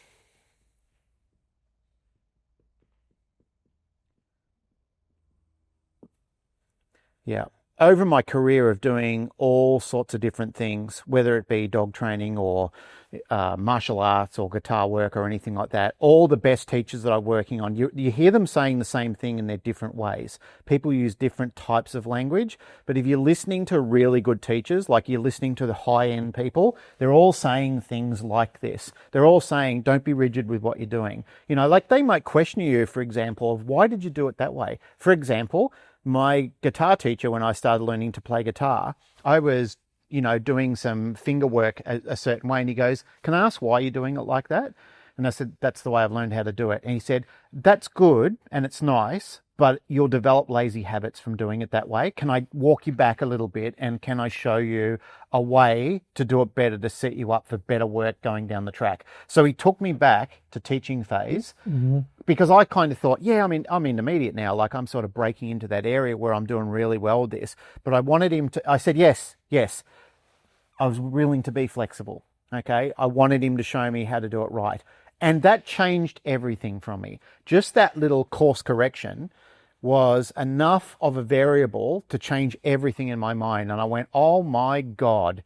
S2: Yeah. Over my career of doing all sorts of different things, whether it be dog training or martial arts or guitar work or anything like that, all the best teachers that I'm working on, you hear them saying the same thing in their different ways. People use different types of language, but if you're listening to really good teachers, like you're listening to the high-end people, they're all saying things like this. They're all saying, don't be rigid with what you're doing. You know, like they might question you, for example, of why did you do it that way? For example, my guitar teacher, when I started learning to play guitar, I was, you know, doing some finger work a certain way. And he goes, can I ask why you're doing it like that? And I said, that's the way I've learned how to do it. And he said, that's good and it's nice, but you'll develop lazy habits from doing it that way. Can I walk you back a little bit and can I show you a way to do it better, to set you up for better work going down the track? So he took me back to teaching phase because I kind of thought, yeah, I'm intermediate now. Like I'm sort of breaking into that area where I'm doing really well with this. But I wanted him to, I said, yes. I was willing to be flexible. Okay. I wanted him to show me how to do it right. And that changed everything from me. Just that little course correction was enough of a variable to change everything in my mind. And I went, oh my God,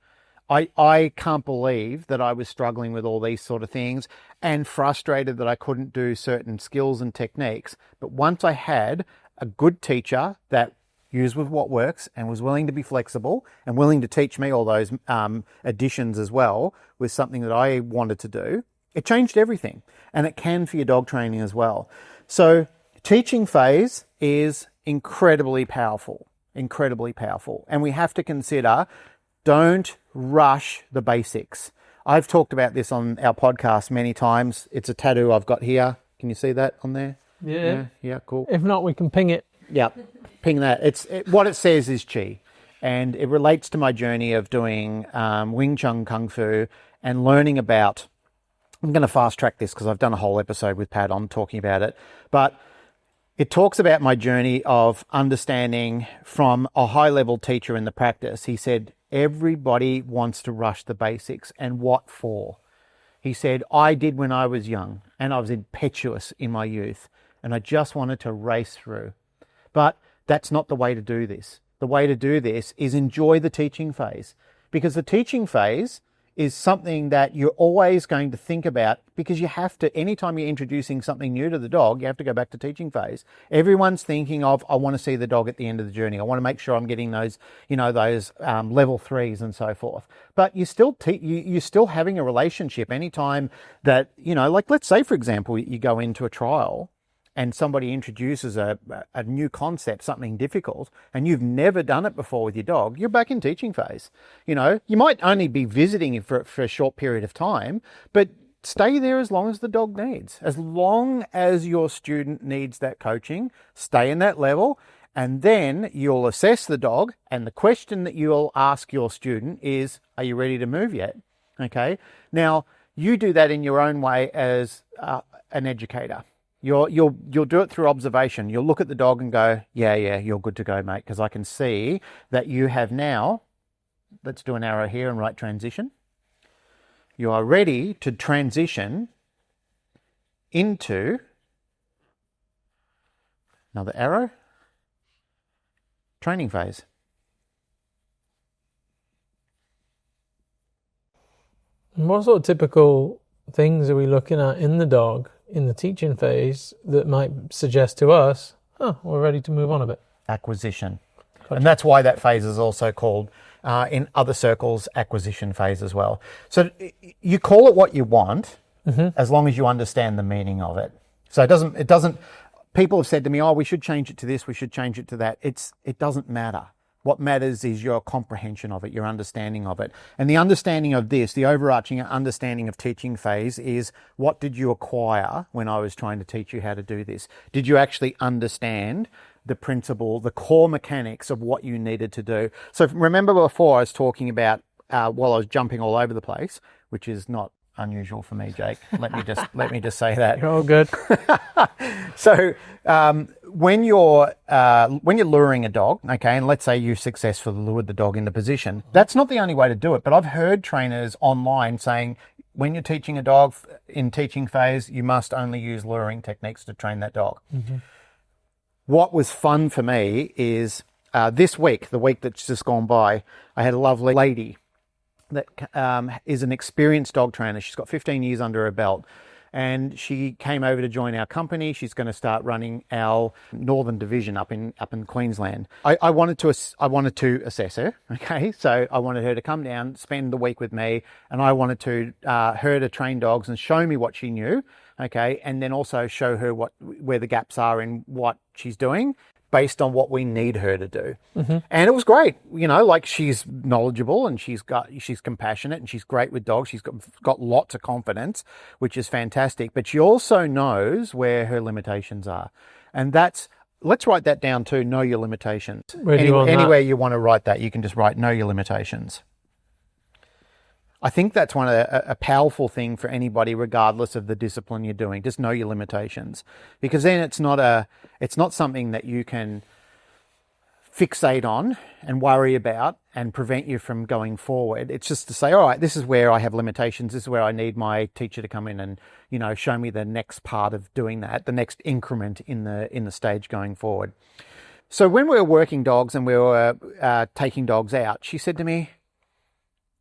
S2: I can't believe that I was struggling with all these sort of things and frustrated that I couldn't do certain skills and techniques. But once I had a good teacher that used with what works and was willing to be flexible and willing to teach me all those additions as well with something that I wanted to do, it changed everything. And it can for your dog training as well. So teaching phase is incredibly powerful. And we have to consider, don't rush the basics. I've talked about this on our podcast many times. It's a tattoo I've got here. Can you see that on there? Yeah, cool.
S1: If not, we can ping it.
S2: Yeah, ping that. What it says is Chi. And it relates to my journey of doing Wing Chun Kung Fu and learning about, I'm going to fast track this because I've done a whole episode with Pat on talking about it. But it talks about my journey of understanding from a high-level teacher in the practice. He said, everybody wants to rush the basics. And what for? He said, I did when I was young and I was impetuous in my youth and I just wanted to race through. But that's not the way to do this. The way to do this is enjoy the teaching phase, because the teaching phase is something that you're always going to think about, because you have to, anytime you're introducing something new to the dog, you have to go back to teaching phase. Everyone's thinking of, I want to see the dog at the end of the journey. I want to make sure I'm getting those, those level 3s and so forth. But you're still having a relationship anytime that, like let's say, for example, you go into a trial and somebody introduces a new concept, something difficult, and you've never done it before with your dog, you're back in teaching phase. You might only be visiting for a short period of time, but stay there as long as the dog needs. As long as your student needs that coaching, stay in that level, and then you'll assess the dog, and the question that you'll ask your student is, are you ready to move yet? Okay. Now, you do that in your own way as an educator. You'll do it through observation. You'll look at the dog and go, yeah, you're good to go, mate, because I can see that you have now, let's do an arrow here and write transition. You are ready to transition into another arrow, training phase.
S1: And what sort of typical things are we looking at in the dog in the teaching phase that might suggest to us, we're ready to move on a bit?
S2: Acquisition. Gotcha. And that's why that phase is also called, in other circles, acquisition phase as well. So you call it what you want, as long as you understand the meaning of it. So it doesn't, people have said to me, we should change it to this, we should change it to that. It doesn't matter. What matters is your comprehension of it, your understanding of it. And the understanding of this, the overarching understanding of teaching phase is, what did you acquire when I was trying to teach you how to do this? Did you actually understand the principle, the core mechanics of what you needed to do? So remember before I was talking about, while I was jumping all over the place, which is not unusual for me, Jake. Let me just say that.
S1: You're all good.
S2: So when you're luring a dog, okay, and let's say you successfully lured the dog into position, that's not the only way to do it. But I've heard trainers online saying when you're teaching a dog in teaching phase, you must only use luring techniques to train that dog. Mm-hmm. What was fun for me is this week, the week that's just gone by, I had a lovely lady that is an experienced dog trainer. She's got 15 years under her belt. And she came over to join our company. She's going to start running our northern division up in Queensland. I wanted to assess her. Okay, so I wanted her to come down, spend the week with me, and I wanted to her to train dogs and show me what she knew. Okay, and then also show her where the gaps are in what she's doing, based on what we need her to do. Mm-hmm. And it was great. You know, like she's knowledgeable and she's compassionate and she's great with dogs. She's got lots of confidence, which is fantastic. But she also knows where her limitations are. And let's write that down too, know your limitations. Anywhere you want to write that, you can just write know your limitations. I think that's a powerful thing for anybody, regardless of the discipline you're doing. Just know your limitations, because then it's not something that you can fixate on and worry about and prevent you from going forward. It's just to say, all right, this is where I have limitations. This is where I need my teacher to come in and, you know, show me the next part of doing that, the next increment in the stage going forward. So when we were working dogs and we were taking dogs out, she said to me,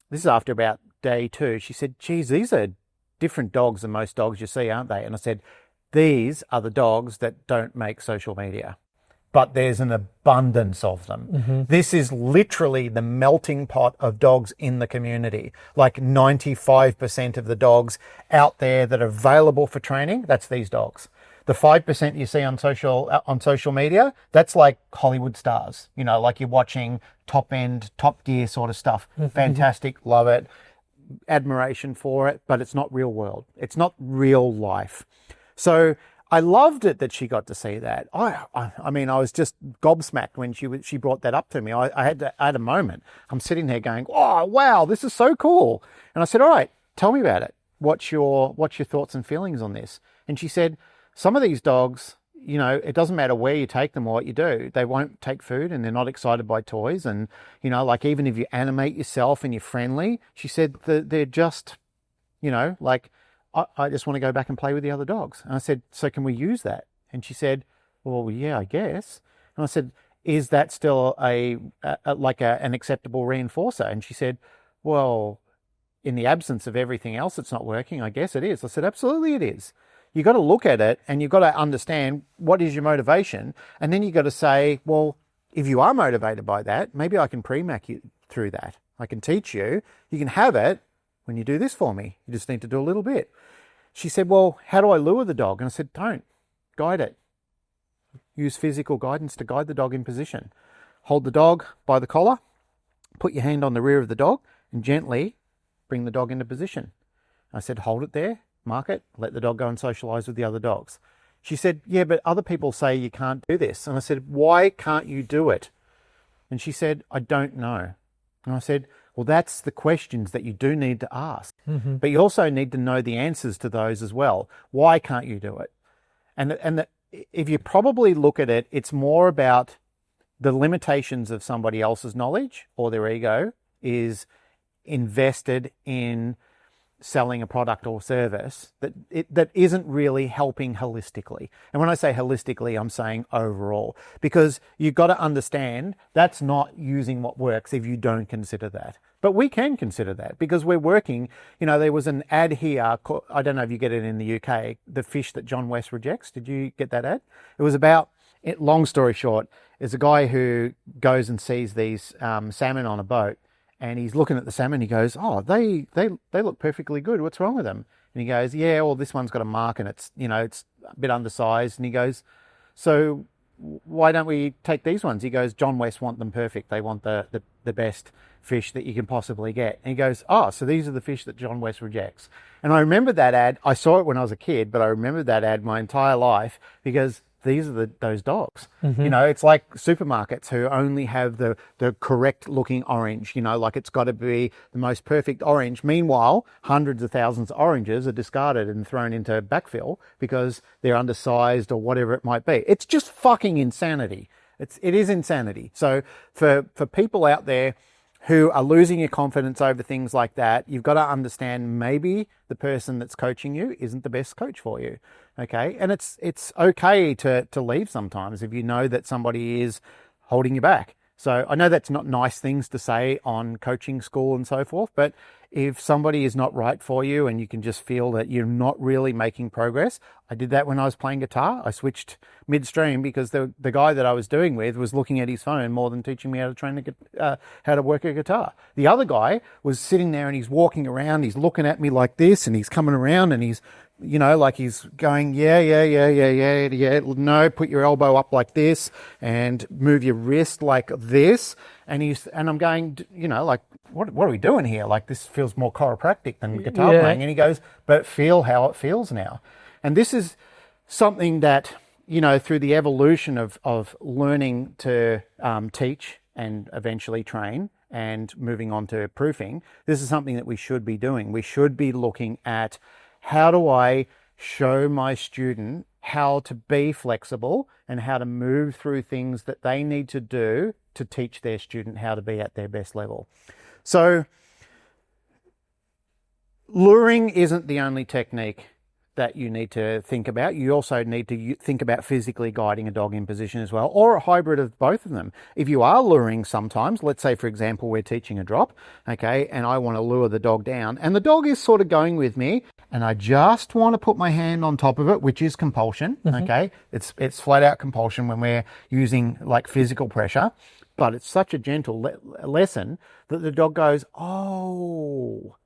S2: this is after about day 2, she said, geez, these are different dogs than most dogs you see, aren't they? And I said, these are the dogs that don't make social media, but there's an abundance of them. Mm-hmm. This is literally the melting pot of dogs in the community. Like 95% of the dogs out there that are available for training, that's these dogs. The 5% you see on social media, that's like Hollywood stars, you know, like you're watching top end, top gear sort of stuff. Mm-hmm. Fantastic, love it, admiration for it, but it's not real world. It's not real life. So I loved it that she got to see that. I mean, I was just gobsmacked when she brought that up to me. I had a moment. I'm sitting there going, oh, wow, this is so cool. And I said, all right, tell me about it. What's your thoughts and feelings on this? And she said, some of these dogs, you know, it doesn't matter where you take them or what you do. They won't take food and they're not excited by toys. And, you know, like even if you animate yourself and you're friendly, she said they're just, you know, like, I just want to go back and play with the other dogs. And I said, so can we use that? And she said, well, yeah, I guess. And I said, is that still an acceptable reinforcer? And she said, well, in the absence of everything else that's not working, I guess it is. I said, absolutely it is. You've got to look at it and you've got to understand what is your motivation. And then you've got to say, well, if you are motivated by that, maybe I can pre-mac you through that. I can teach you. You can have it when you do this for me. You just need to do a little bit. She said, well, how do I lure the dog? And I said, don't. Guide it. Use physical guidance to guide the dog in position. Hold the dog by the collar, put your hand on the rear of the dog and gently bring the dog into position. I said, hold it there. Mark it, let the dog go and socialise with the other dogs. She said, yeah, but other people say you can't do this. And I said, why can't you do it? And she said, I don't know. And I said, well, that's the questions that you do need to ask. Mm-hmm. But you also need to know the answers to those as well. Why can't you do it? And if you probably look at it, it's more about the limitations of somebody else's knowledge or their ego is invested in selling a product or service that isn't really helping holistically. And when I say holistically, I'm saying overall, because you've got to understand that's not using what works if you don't consider that. But we can consider that because we're working, you know, there was an ad here, I don't know if you get it in the UK, the fish that John West rejects. Did you get that ad? It was about, long story short, is a guy who goes and sees these salmon on a boat. And he's looking at the salmon. He goes, oh, they look perfectly good. What's wrong with them? And he goes, yeah, well, this one's got a mark and it's, you know, it's a bit undersized. And he goes, so why don't we take these ones? He goes, John West want them perfect. They want the best fish that you can possibly get. And he goes, oh, so these are the fish that John West rejects. And I remember that ad. I saw it when I was a kid, but I remember that ad my entire life because these are those dogs. You know, it's like supermarkets who only have the correct looking orange, you know, like it's got to be the most perfect orange. Meanwhile, hundreds of thousands of oranges are discarded and thrown into backfill because they're undersized or whatever it might be. It's just fucking insanity. It is insanity. So for people out there who are losing your confidence over things like that, you've got to understand maybe the person that's coaching you isn't the best coach for you. Okay. And it's okay to leave sometimes if you know that somebody is holding you back. So I know that's not nice things to say on coaching school and so forth, but if somebody is not right for you and you can just feel that you're not really making progress, I did that when I was playing guitar. I switched midstream because the guy that I was doing with was looking at his phone more than teaching me how to work a guitar. The other guy was sitting there and he's walking around, he's looking at me like this and he's coming around and he's, you know, like he's going, yeah, no, put your elbow up like this and move your wrist like this. And I'm going, you know, like, what are we doing here? Like, this feels more chiropractic than guitar playing. And he goes, but feel how it feels now. And this is something that, you know, through the evolution of learning to teach and eventually train and moving on to proofing, this is something that we should be doing. We should be looking at, how do I show my student how to be flexible and how to move through things that they need to do to teach their student how to be at their best level? So luring isn't the only technique that you need to think about. You also need to think about physically guiding a dog in position as well, or a hybrid of both of them. If you are luring sometimes, let's say, for example, we're teaching a drop, okay, and I want to lure the dog down, and the dog is sort of going with me, and I just want to put my hand on top of it, which is compulsion, okay? It's flat out compulsion when we're using like physical pressure, but it's such a gentle lesson that the dog goes, oh,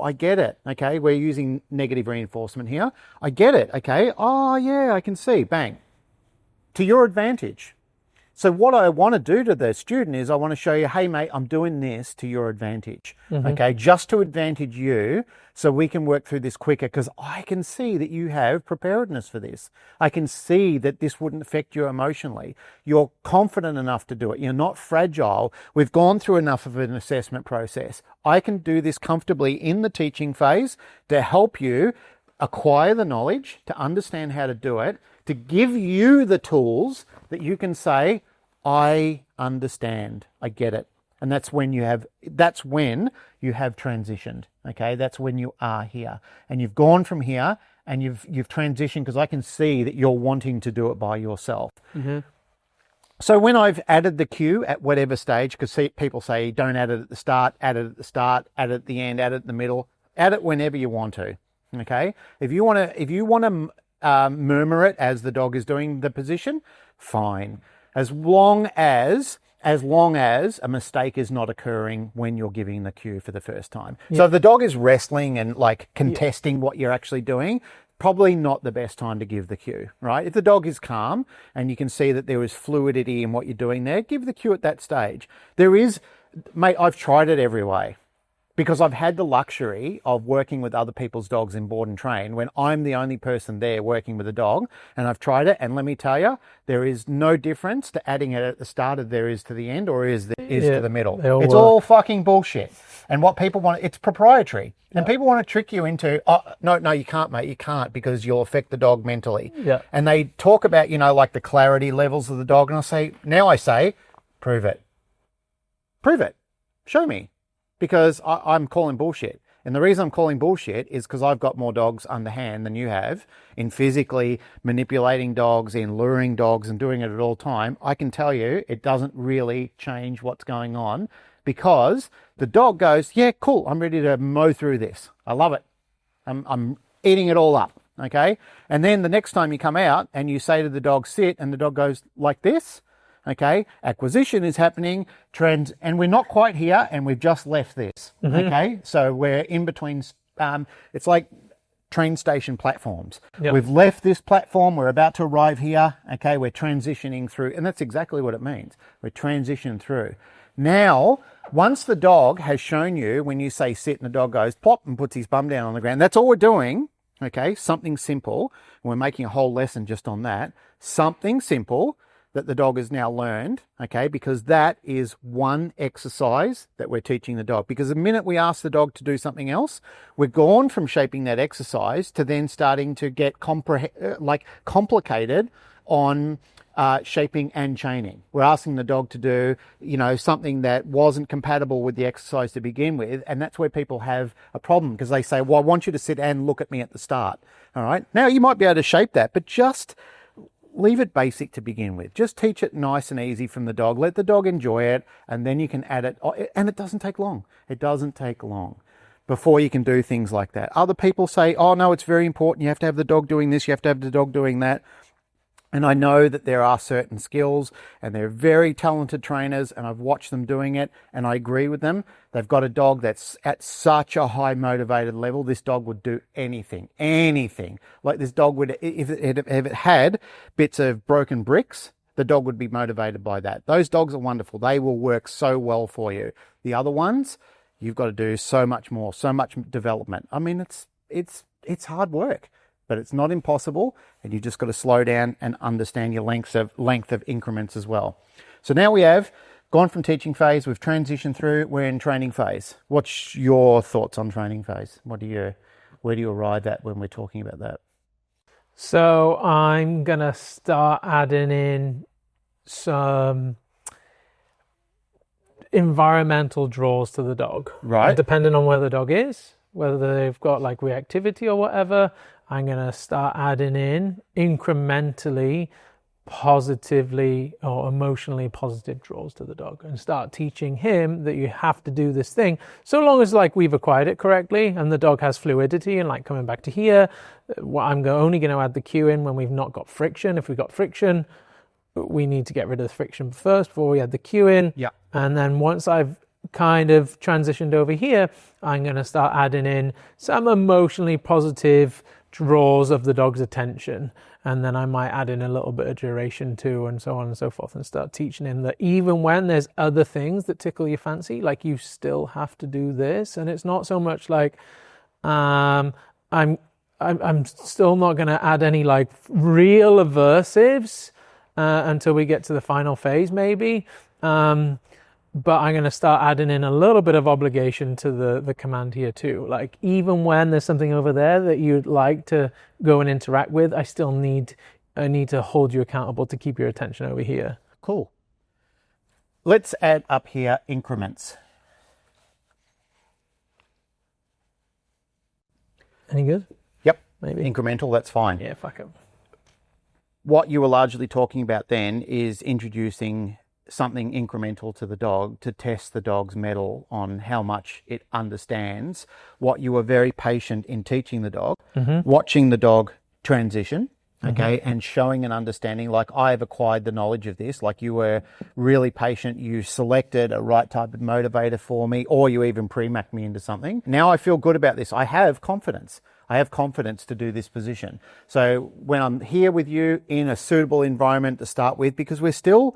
S2: I get it. Okay, we're using negative reinforcement here. I get it. Okay. Oh, yeah, I can see. Bang. To your advantage. So what I want to do to the student is I want to show you, hey, mate, I'm doing this to your advantage. Okay, just to advantage you so we can work through this quicker because I can see that you have preparedness for this. I can see that this wouldn't affect you emotionally. You're confident enough to do it. You're not fragile. We've gone through enough of an assessment process. I can do this comfortably in the teaching phase to help you acquire the knowledge, to understand how to do it, to give you the tools that you can say, I understand, I get it. And that's when you have transitioned. Okay, that's when you are here. And you've gone from here and you've transitioned because I can see that you're wanting to do it by yourself. So when I've added the cue at whatever stage, because people say don't add it at the start, add it at the start, add it at the end, add it in the middle, add it whenever you want to. Okay, if you want to murmur it as the dog is doing the position, fine. As long as a mistake is not occurring when you're giving the cue for the first time. So if the dog is wrestling and like contesting what you're actually doing, probably not the best time to give the cue, right? If the dog is calm and you can see that there is fluidity in what you're doing there, give the cue at that stage. Mate, I've tried it every way. Because I've had the luxury of working with other people's dogs in board and train when I'm the only person there working with a dog, and I've tried it, and let me tell you, there is no difference to adding it at the start of there is to the end or is to the middle. It's all fucking bullshit. And what people want, it's proprietary. And people want to trick you into, oh, no, you can't, mate, you can't because you'll affect the dog mentally. And they talk about, like the clarity levels of the dog, and I say, prove it. Prove it. Show me. Because I'm calling bullshit. And the reason I'm calling bullshit is because I've got more dogs underhand than you have in physically manipulating dogs, in luring dogs and doing it at all time. I can tell you it doesn't really change what's going on because the dog goes, yeah, cool, I'm ready to mow through this. I love it. I'm eating it all up, okay? And then the next time you come out and you say to the dog, sit, and the dog goes like this, okay, acquisition is happening, and we're not quite here, and we've just left this, okay? So we're in between, it's like train station platforms. We've left this platform, we're about to arrive here, okay, we're transitioning through, and that's exactly what it means. We're transitioning through. Now, once the dog has shown you, when you say sit and the dog goes plop and puts his bum down on the ground, that's all we're doing, Okay, something simple. We're making a whole lesson just on that. Something simple that the dog has now learned, okay, because that is one exercise that we're teaching the dog. Because the minute we ask the dog to do something else, we're gone from shaping that exercise to then starting to get complicated on shaping and chaining. We're asking the dog to do, something that wasn't compatible with the exercise to begin with. And that's where people have a problem, because they say, well, I want you to sit and look at me at the start. All right. Now you might be able to shape that, but just leave it basic to begin with. Just teach it nice and easy from the dog. Let the dog enjoy it, and then you can add it. And it doesn't take long. It doesn't take long before you can do things like that. Other people say, oh, no, it's very important. You have to have the dog doing this. You have to have the dog doing that. And I know that there are certain skills, and they're very talented trainers, and I've watched them doing it, and I agree with them. They've got a dog that's at such a high motivated level. This dog would do anything. Like this dog would, if it had bits of broken bricks, the dog would be motivated by that. Those dogs are wonderful. They will work so well for you. The other ones, you've got to do so much more, so much development. I mean, it's hard work, but it's not impossible, and you just got to slow down and understand your length of increments as well. So now we have gone from teaching phase, we've transitioned through, we're in training phase. What's your thoughts on training phase? Where do you arrive at when we're talking about that?
S1: So I'm gonna start adding in some environmental draws to the dog.
S2: Right.
S1: And depending on where the dog is, whether they've got like reactivity or whatever, I'm going to start adding in incrementally positively or emotionally positive draws to the dog, and start teaching him that you have to do this thing so long as like we've acquired it correctly and the dog has fluidity and like coming back to here. I'm only going to add the cue in when we've not got friction. If we've got friction, we need to get rid of the friction first before we add the cue in.
S2: Yeah.
S1: And then once I've kind of transitioned over here, I'm going to start adding in some emotionally positive draws of the dog's attention, and then I might add in a little bit of duration too, and so on and so forth, and start teaching him that even when there's other things that tickle your fancy, like you still have to do this. And it's not so much like I'm still not going to add any like real aversives until we get to the final phase maybe, but I'm going to start adding in a little bit of obligation to the command here too. Like even when there's something over there that you'd like to go and interact with, I need to hold you accountable to keep your attention over here.
S2: Cool. Let's add up here increments.
S1: Any good?
S2: Yep.
S1: Maybe.
S2: Incremental, that's fine.
S1: Yeah, fuck it.
S2: What you were largely talking about then is introducing something incremental to the dog to test the dog's mettle on how much it understands what you were very patient in teaching the dog, watching the dog transition, okay, and showing an understanding. Like I've acquired the knowledge of this, like you were really patient, you selected a right type of motivator for me, or you even pre-macked me into something. Now I feel good about this. I have confidence. I have confidence to do this position. So when I'm here with you in a suitable environment to start with, because we're still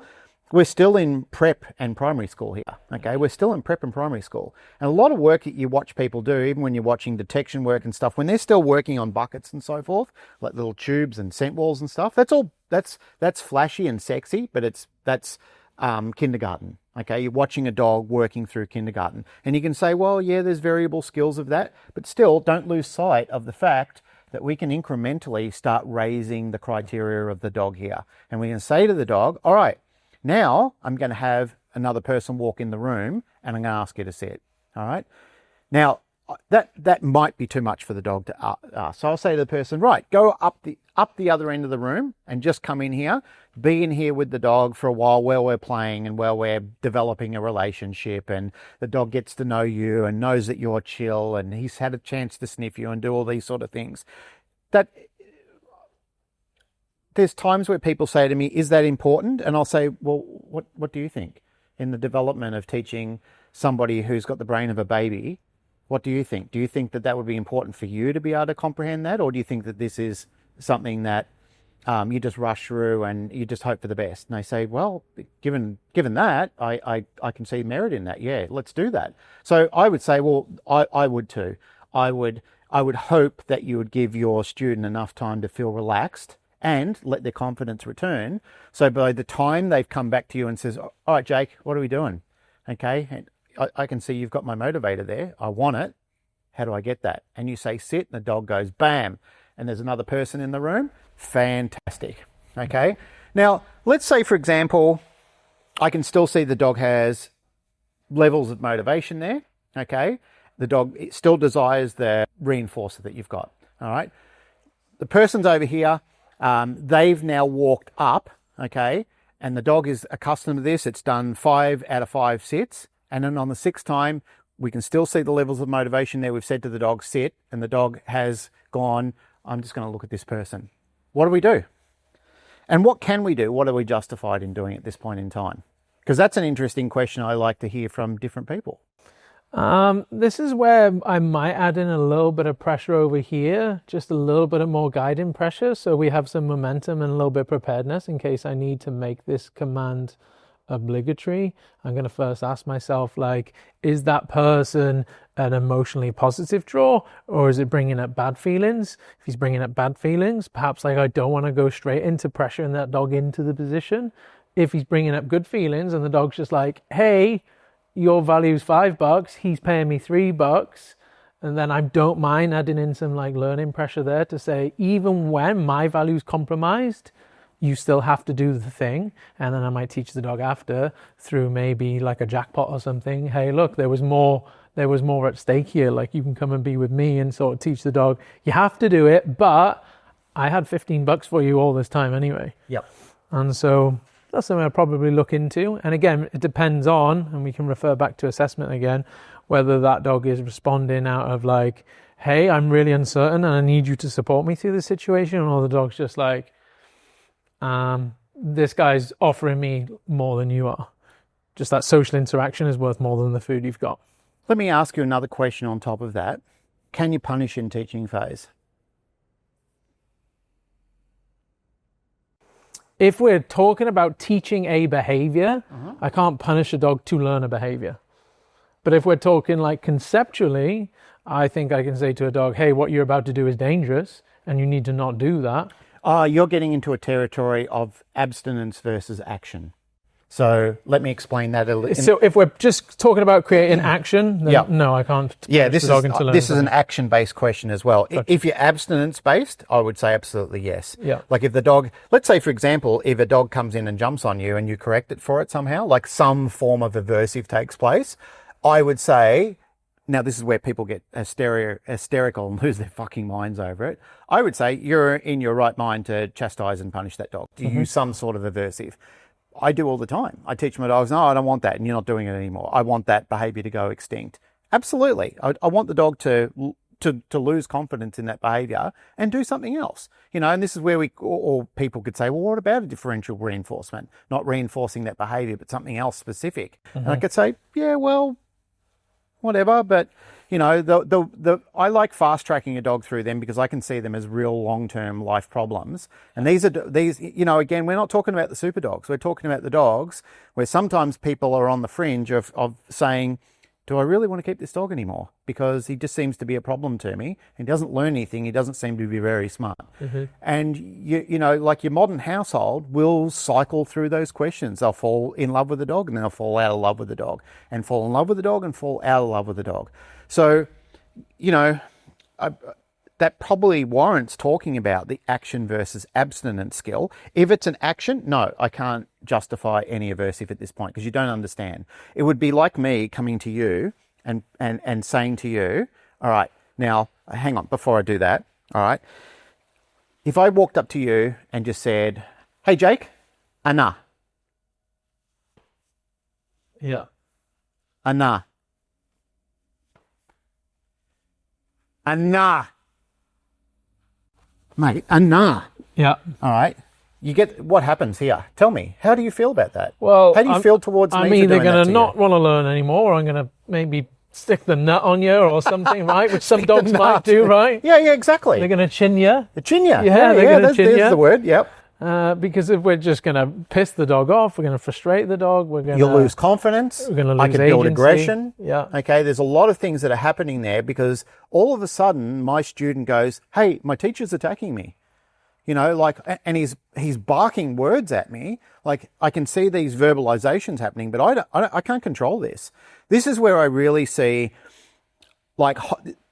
S2: in prep and primary school here, okay? We're still in prep and primary school. And a lot of work that you watch people do, even when you're watching detection work and stuff, when they're still working on buckets and so forth, like little tubes and scent walls and stuff, that's flashy and sexy, but that's kindergarten, okay? You're watching a dog working through kindergarten. And you can say, well, yeah, there's variable skills of that, but still don't lose sight of the fact that we can incrementally start raising the criteria of the dog here. And we can say to the dog, all right, now I'm going to have another person walk in the room and I'm going to ask you to sit. All right. Now that might be too much for the dog to ask. So I'll say to the person, right, go up the other end of the room and just come in here, be in here with the dog for a while while we're playing and while we're developing a relationship, and the dog gets to know you and knows that you're chill and he's had a chance to sniff you and do all these sort of things. There's times where people say to me, is that important? And I'll say, well, what do you think? In the development of teaching somebody who's got the brain of a baby, what do you think? Do you think that would be important for you to be able to comprehend that? Or do you think that this is something that you just rush through and you just hope for the best? And they say, well, given that, I can see merit in that. Yeah, let's do that. So I would say, well, I would too. I would I would hope that you would give your student enough time to feel relaxed and let their confidence return. So by the time they've come back to you and says, all right, Jake, what are we doing? Okay, and I can see you've got my motivator there. I want it. How do I get that? And you say, sit, and the dog goes, bam. And there's another person in the room. Fantastic. Okay. Now, let's say, for example, I can still see the dog has levels of motivation there. Okay. The dog still desires the reinforcer that you've got. All right. The person's over here. They've now walked up. Okay. And the dog is accustomed to this. It's done 5 out of 5 sits. And then on the 6th time, we can still see the levels of motivation there. We've said to the dog, sit, and the dog has gone, I'm just going to look at this person. What do we do? And what can we do? What are we justified in doing at this point in time? Because that's an interesting question I like to hear from different people.
S1: This is where I might add in a little bit of pressure over here, just a little bit of more guiding pressure, so we have some momentum and a little bit of preparedness in case I need to make this command obligatory. I'm going to first ask myself, like, is that person an emotionally positive draw, or is it bringing up bad feelings? If he's bringing up bad feelings, perhaps like I don't want to go straight into pressuring that dog into the position. If he's bringing up good feelings and the dog's just like, hey, your value's $5, he's paying me $3, and then I don't mind adding in some like learning pressure there to say, even when my value's compromised, you still have to do the thing. And then I might teach the dog after through maybe like a jackpot or something. Hey, look, there was more at stake here. Like, you can come and be with me and sort of teach the dog, you have to do it, but I had $15 for you all this time anyway.
S2: Yep.
S1: And so that's something I'll probably look into. And again, it depends on, and we can refer back to assessment again, whether that dog is responding out of like, hey, I'm really uncertain and I need you to support me through this situation, or the dog's just like, this guy's offering me more than you are. Just that social interaction is worth more than the food you've got.
S2: Let me ask you another question on top of that. Can you punish in teaching phase?
S1: If we're talking about teaching a behavior, I can't punish a dog to learn a behavior. But if we're talking like conceptually, I think I can say to a dog, hey, what you're about to do is dangerous and you need to not do that.
S2: You're getting into a territory of abstinence versus action. So let me explain that a little.
S1: So if we're just talking about creating action, then no, I can't.
S2: Yeah, this is an action-based question as well. Gotcha. If you're abstinence-based, I would say absolutely yes.
S1: Yeah.
S2: Like if the dog, let's say for example, if a dog comes in and jumps on you and you correct it for it somehow, like some form of aversive takes place, I would say, now this is where people get hysterical and lose their fucking minds over it. I would say you're in your right mind to chastise and punish that dog, to use some sort of aversive. I do all the time. I teach my dogs, no, I don't want that, and you're not doing it anymore. I want that behavior to go extinct. Absolutely. I want the dog to lose confidence in that behavior and do something else. You know, and this is where or people could say, well, what about a differential reinforcement? Not reinforcing that behavior, but something else specific. And I could say, yeah, well, whatever, but you know, I like fast tracking a dog through them because I can see them as real long-term life problems. And these, you know, again, we're not talking about the super dogs. We're talking about the dogs where sometimes people are on the fringe of saying, do I really want to keep this dog anymore? Because he just seems to be a problem to me. He doesn't learn anything. He doesn't seem to be very smart. And you know, like your modern household will cycle through those questions. They'll fall in love with the dog and then they'll fall out of love with the dog and fall in love with the dog and fall out of love with the dog. So, you know, that probably warrants talking about the action versus abstinence skill. If it's an action, no, I can't justify any aversive at this point because you don't understand. It would be like me coming to you and saying to you, all right, now, hang on, before I do that, all right, if I walked up to you and just said, hey, Jake, Anna.
S1: Yeah.
S2: Anna. Anna. Mate, Anna.
S1: Yeah.
S2: All right. You get what happens here. Tell me, how do you feel about that?
S1: Well,
S2: how do you feel towards me?
S1: I'm either going to not want to learn anymore, or I'm going to maybe stick the nut on you or something, right? Which some dogs might do, right?
S2: Yeah, exactly.
S1: They're going to chin you.
S2: The chin you.
S1: Yeah, they're going to chin you.
S2: There's the word, yep.
S1: Because if we're just going to piss the dog off, we're going to frustrate the dog,
S2: you'll lose confidence.
S1: We're going to lose
S2: I could build
S1: agency.
S2: aggression.
S1: Yeah.
S2: Okay. There's a lot of things that are happening there because all of a sudden my student goes, "Hey, my teacher's attacking me." And he's barking words at me. Like, I can see these verbalizations happening, but I can't control this. This is where I really see, like,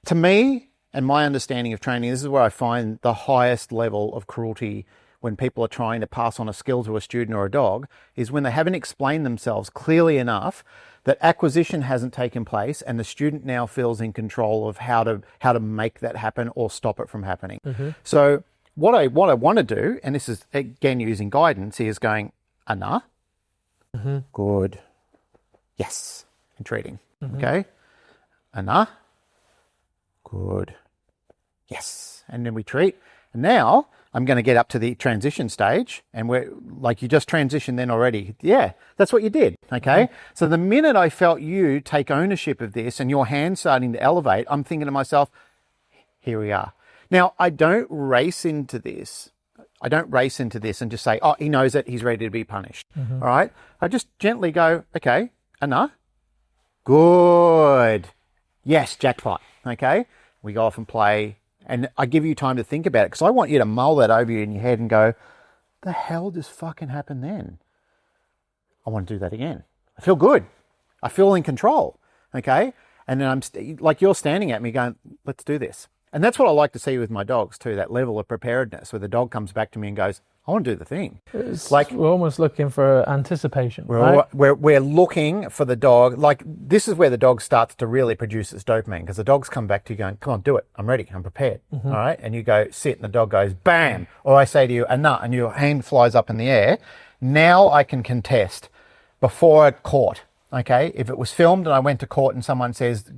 S2: to me and my understanding of training, this is where I find the highest level of cruelty when people are trying to pass on a skill to a student or a dog, is when they haven't explained themselves clearly enough that acquisition hasn't taken place and the student now feels in control of how to make that happen or stop it from happening. Mm-hmm. So what I want to do, and this is again using guidance, is going, Anna, mm-hmm. Good, yes, and treating, mm-hmm. Okay, Anna, good, yes, and then we treat, and now I'm going to get up to the transition stage, and we're like, you just transitioned then already. Yeah, that's what you did, okay? Mm-hmm. So the minute I felt you take ownership of this and your hand starting to elevate, I'm thinking to myself, here we are. Now, I don't race into this. And just say, oh, he knows it, he's ready to be punished. Mm-hmm. All right? I just gently go, okay, enough. Good. Yes, jackpot. Okay? We go off and play. And I give you time to think about it because I want you to mull that over you in your head and go, the hell just fucking happened then? I want to do that again. I feel good. I feel in control. Okay? And then I'm like, you're standing at me going, let's do this. And that's what I like to see with my dogs too, that level of preparedness where the dog comes back to me and goes, I want to do the thing.
S1: It's like we're almost looking for anticipation.
S2: We're looking for the dog. Like, this is where the dog starts to really produce its dopamine, because the dogs come back to you going, come on, do it. I'm ready. I'm prepared. Mm-hmm. All right. And you go sit and the dog goes, bam. Or I say to you, enough, and your hand flies up in the air. Now I can contest before court. Okay, if it was filmed and I went to court and someone says,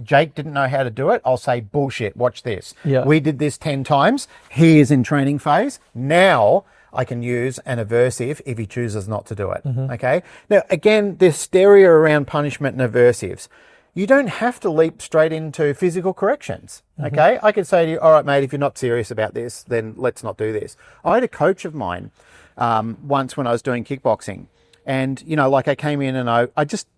S2: Jake didn't know how to do it, I'll say, bullshit, watch this. Yeah. We did this 10 times. He is in training phase. Now I can use an aversive if he chooses not to do it. Mm-hmm. Okay. Now, again, the hysteria around punishment and aversives. You don't have to leap straight into physical corrections. Mm-hmm. Okay. I could say to you, all right, mate, if you're not serious about this, then let's not do this. I had a coach of mine once when I was doing kickboxing. And, like, I came in and I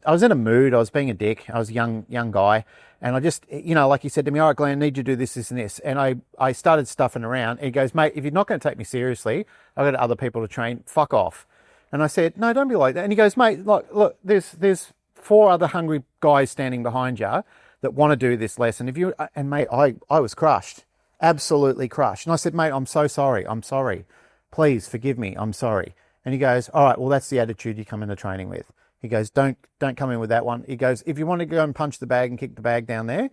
S2: was in a mood. I was being a dick. I was a young guy. And I just, like he said to me, all right, Glenn, I need you to do this, this, and this. And I started stuffing around. And he goes, mate, if you're not going to take me seriously, I've got other people to train. Fuck off. And I said, no, don't be like that. And he goes, mate, look, there's 4 other hungry guys standing behind you that want to do this lesson. And mate, I was crushed, absolutely crushed. And I said, mate, I'm so sorry. I'm sorry. Please forgive me. I'm sorry. And he goes, all right, well, that's the attitude you come into training with. He goes, don't come in with that one. He goes, if you want to go and punch the bag and kick the bag down there,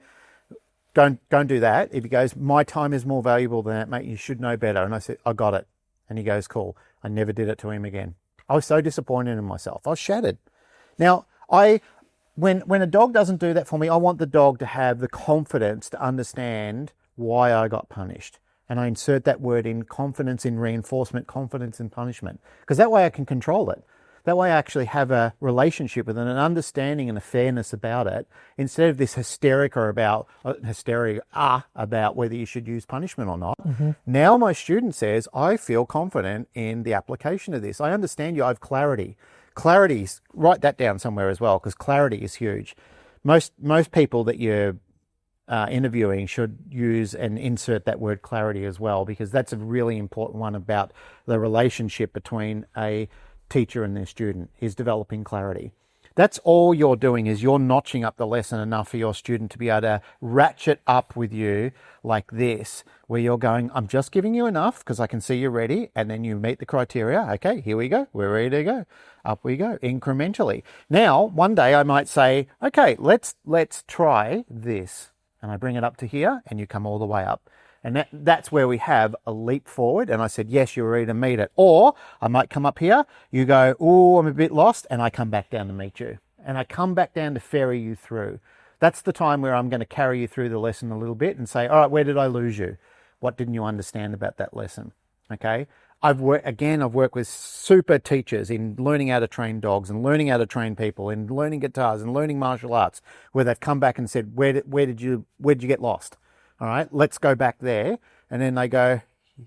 S2: don't do that. If he goes, my time is more valuable than that, mate, you should know better. And I said, I got it. And he goes, cool. I never did it to him again. I was so disappointed in myself. I was shattered. Now, when a dog doesn't do that for me, I want the dog to have the confidence to understand why I got punished. And I insert that word in: confidence in reinforcement, confidence in punishment. Because that way I can control it. That way I actually have a relationship with it, an understanding and a fairness about it, instead of this hysteria about whether you should use punishment or not. Mm-hmm. Now my student says, I feel confident in the application of this. I understand you. I have clarity. Clarity, write that down somewhere as well, because clarity is huge. Most people that you're interviewing should use and insert that word clarity as well, because that's a really important one about the relationship between a teacher and their student, is developing clarity. That's all you're doing, is you're notching up the lesson enough for your student to be able to ratchet up with you like this, where you're going, I'm just giving you enough because I can see you're ready, and then you meet the criteria. Okay, here we go. We're ready to go. Up we go, incrementally. Now, one day I might say, okay, let's try this. And I bring it up to here, and you come all the way up. And that's where we have a leap forward. And I said, yes, you're ready to meet it. Or I might come up here, you go, oh, I'm a bit lost, and I come back down to meet you. And I come back down to ferry you through. That's the time where I'm going to carry you through the lesson a little bit and say, all right, where did I lose you? What didn't you understand about that lesson? Okay. I've worked with super teachers in learning how to train dogs and learning how to train people and learning guitars and learning martial arts, where they've come back and said, where did you get lost? All right, let's go back there. And then they go,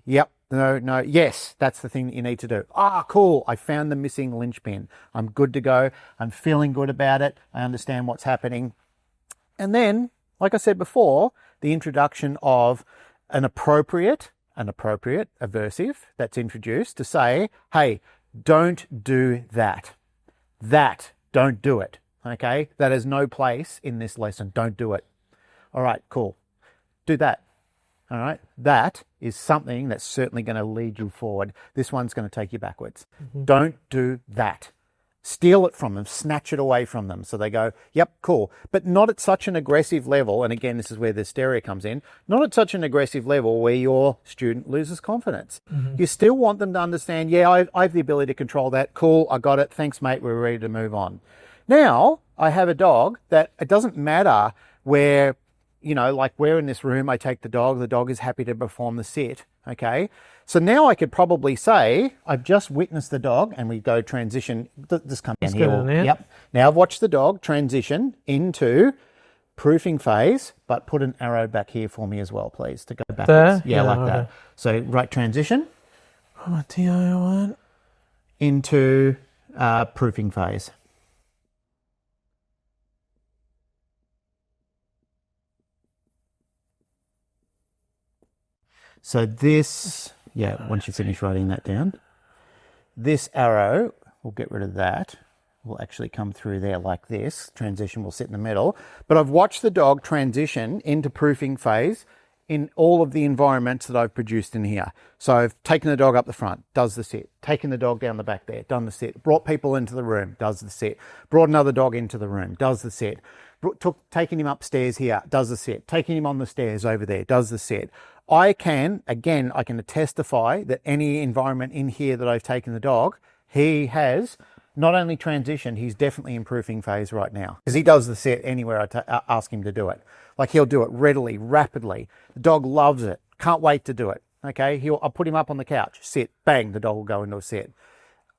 S2: yep, no. Yes, that's the thing that you need to do. Ah, cool. I found the missing linchpin. I'm good to go. I'm feeling good about it. I understand what's happening. And then, like I said before, the introduction of an appropriate aversive that's introduced to say, hey, don't do that. Don't do it. Okay? That has no place in this lesson. Don't do it. All right, cool. Do that. All right? That is something that's certainly going to lead you forward. This one's going to take you backwards. Don't do that. Steal it from them, snatch it away from them. So they go, yep, cool. But not at such an aggressive level. And again, this is where the hysteria comes in. Not at such an aggressive level where your student loses confidence. You still want them to understand, yeah, I have the ability to control that. Cool, I got it. Thanks, mate. We're ready to move on. Now, I have a dog that it doesn't matter where, like we're in this room, I take the dog is happy to perform the sit. Okay. So now I could probably say, I've just witnessed the dog, and we go transition. Just come down here. Yep. Now I've watched the dog transition into proofing phase, but put an arrow back here for me as well, please, to go backwards.
S1: There?
S2: Yeah, like that. So right transition.
S1: TION.
S2: Into proofing phase. So this, once you finish writing that down, this arrow, we'll get rid of that, will actually come through there like this. Transition will sit in the middle. But I've watched the dog transition into proofing phase in all of the environments that I've produced in here. So I've taken the dog up the front, does the sit. Taken the dog down the back there, done the sit. Brought people into the room, does the sit. Brought another dog into the room, does the sit. Taking him upstairs here, does the sit. Taking him on the stairs over there, does the sit. I can testify that any environment in here that I've taken the dog, he has not only transitioned, he's definitely in proofing phase right now. Because he does the sit anywhere I ask him to do it. Like he'll do it readily, rapidly. The dog loves it. Can't wait to do it. Okay, I'll put him up on the couch, sit, bang, the dog will go into a sit.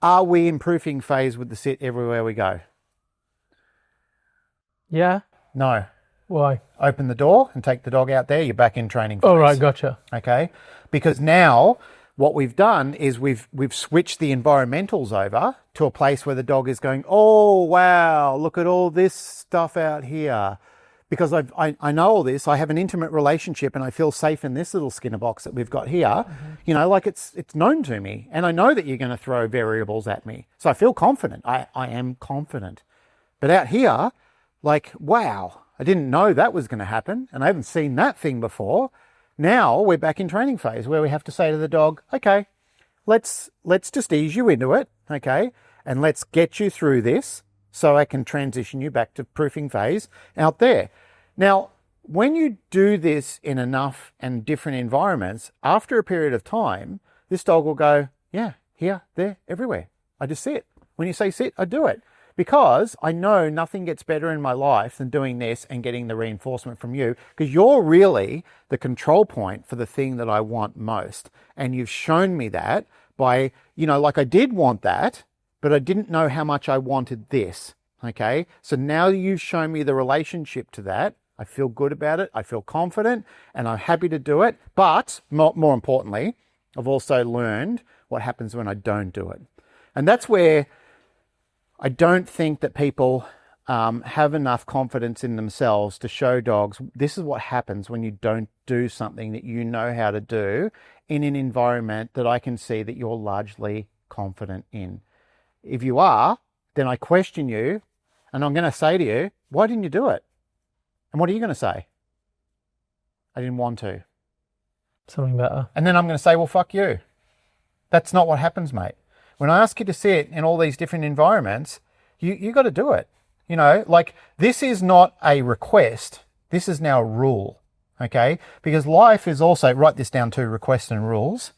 S2: Are we in proofing phase with the sit everywhere we go?
S1: Yeah.
S2: No.
S1: Why?
S2: Open the door and take the dog out there, you're back in training phase.
S1: Oh, right, gotcha.
S2: Okay, because now what we've done is we've switched the environmentals over to a place where the dog is going, oh, wow, look at all this stuff out here. Because I know all this, I have an intimate relationship and I feel safe in this little Skinner box that we've got here. Like it's known to me. And I know that you're going to throw variables at me. So I feel confident. I am confident. But out here, like, wow, I didn't know that was going to happen. And I haven't seen that thing before. Now we're back in training phase where we have to say to the dog, okay, let's just ease you into it. Okay. And let's get you through this so I can transition you back to proofing phase out there. Now, when you do this in enough and different environments, after a period of time, this dog will go, yeah, here, there, everywhere. I just sit. When you say sit, I do it. Because I know nothing gets better in my life than doing this and getting the reinforcement from you, because you're really the control point for the thing that I want most. And you've shown me that by, like I did want that, but I didn't know how much I wanted this. Okay. So now you've shown me the relationship to that. I feel good about it. I feel confident and I'm happy to do it. But more importantly, I've also learned what happens when I don't do it. And that's where I don't think that people have enough confidence in themselves to show dogs, this is what happens when you don't do something that you know how to do in an environment that I can see that you're largely confident in. If you are, then I question you and I'm going to say to you, why didn't you do it? And what are you going to say? I didn't want to.
S1: Something better. And
S2: then I'm going to say, well, fuck you. That's not what happens, mate. When I ask you to sit in all these different environments, you got to do it. Like this is not a request. This is now a rule. Okay? Because life is also, write this down too, requests and rules.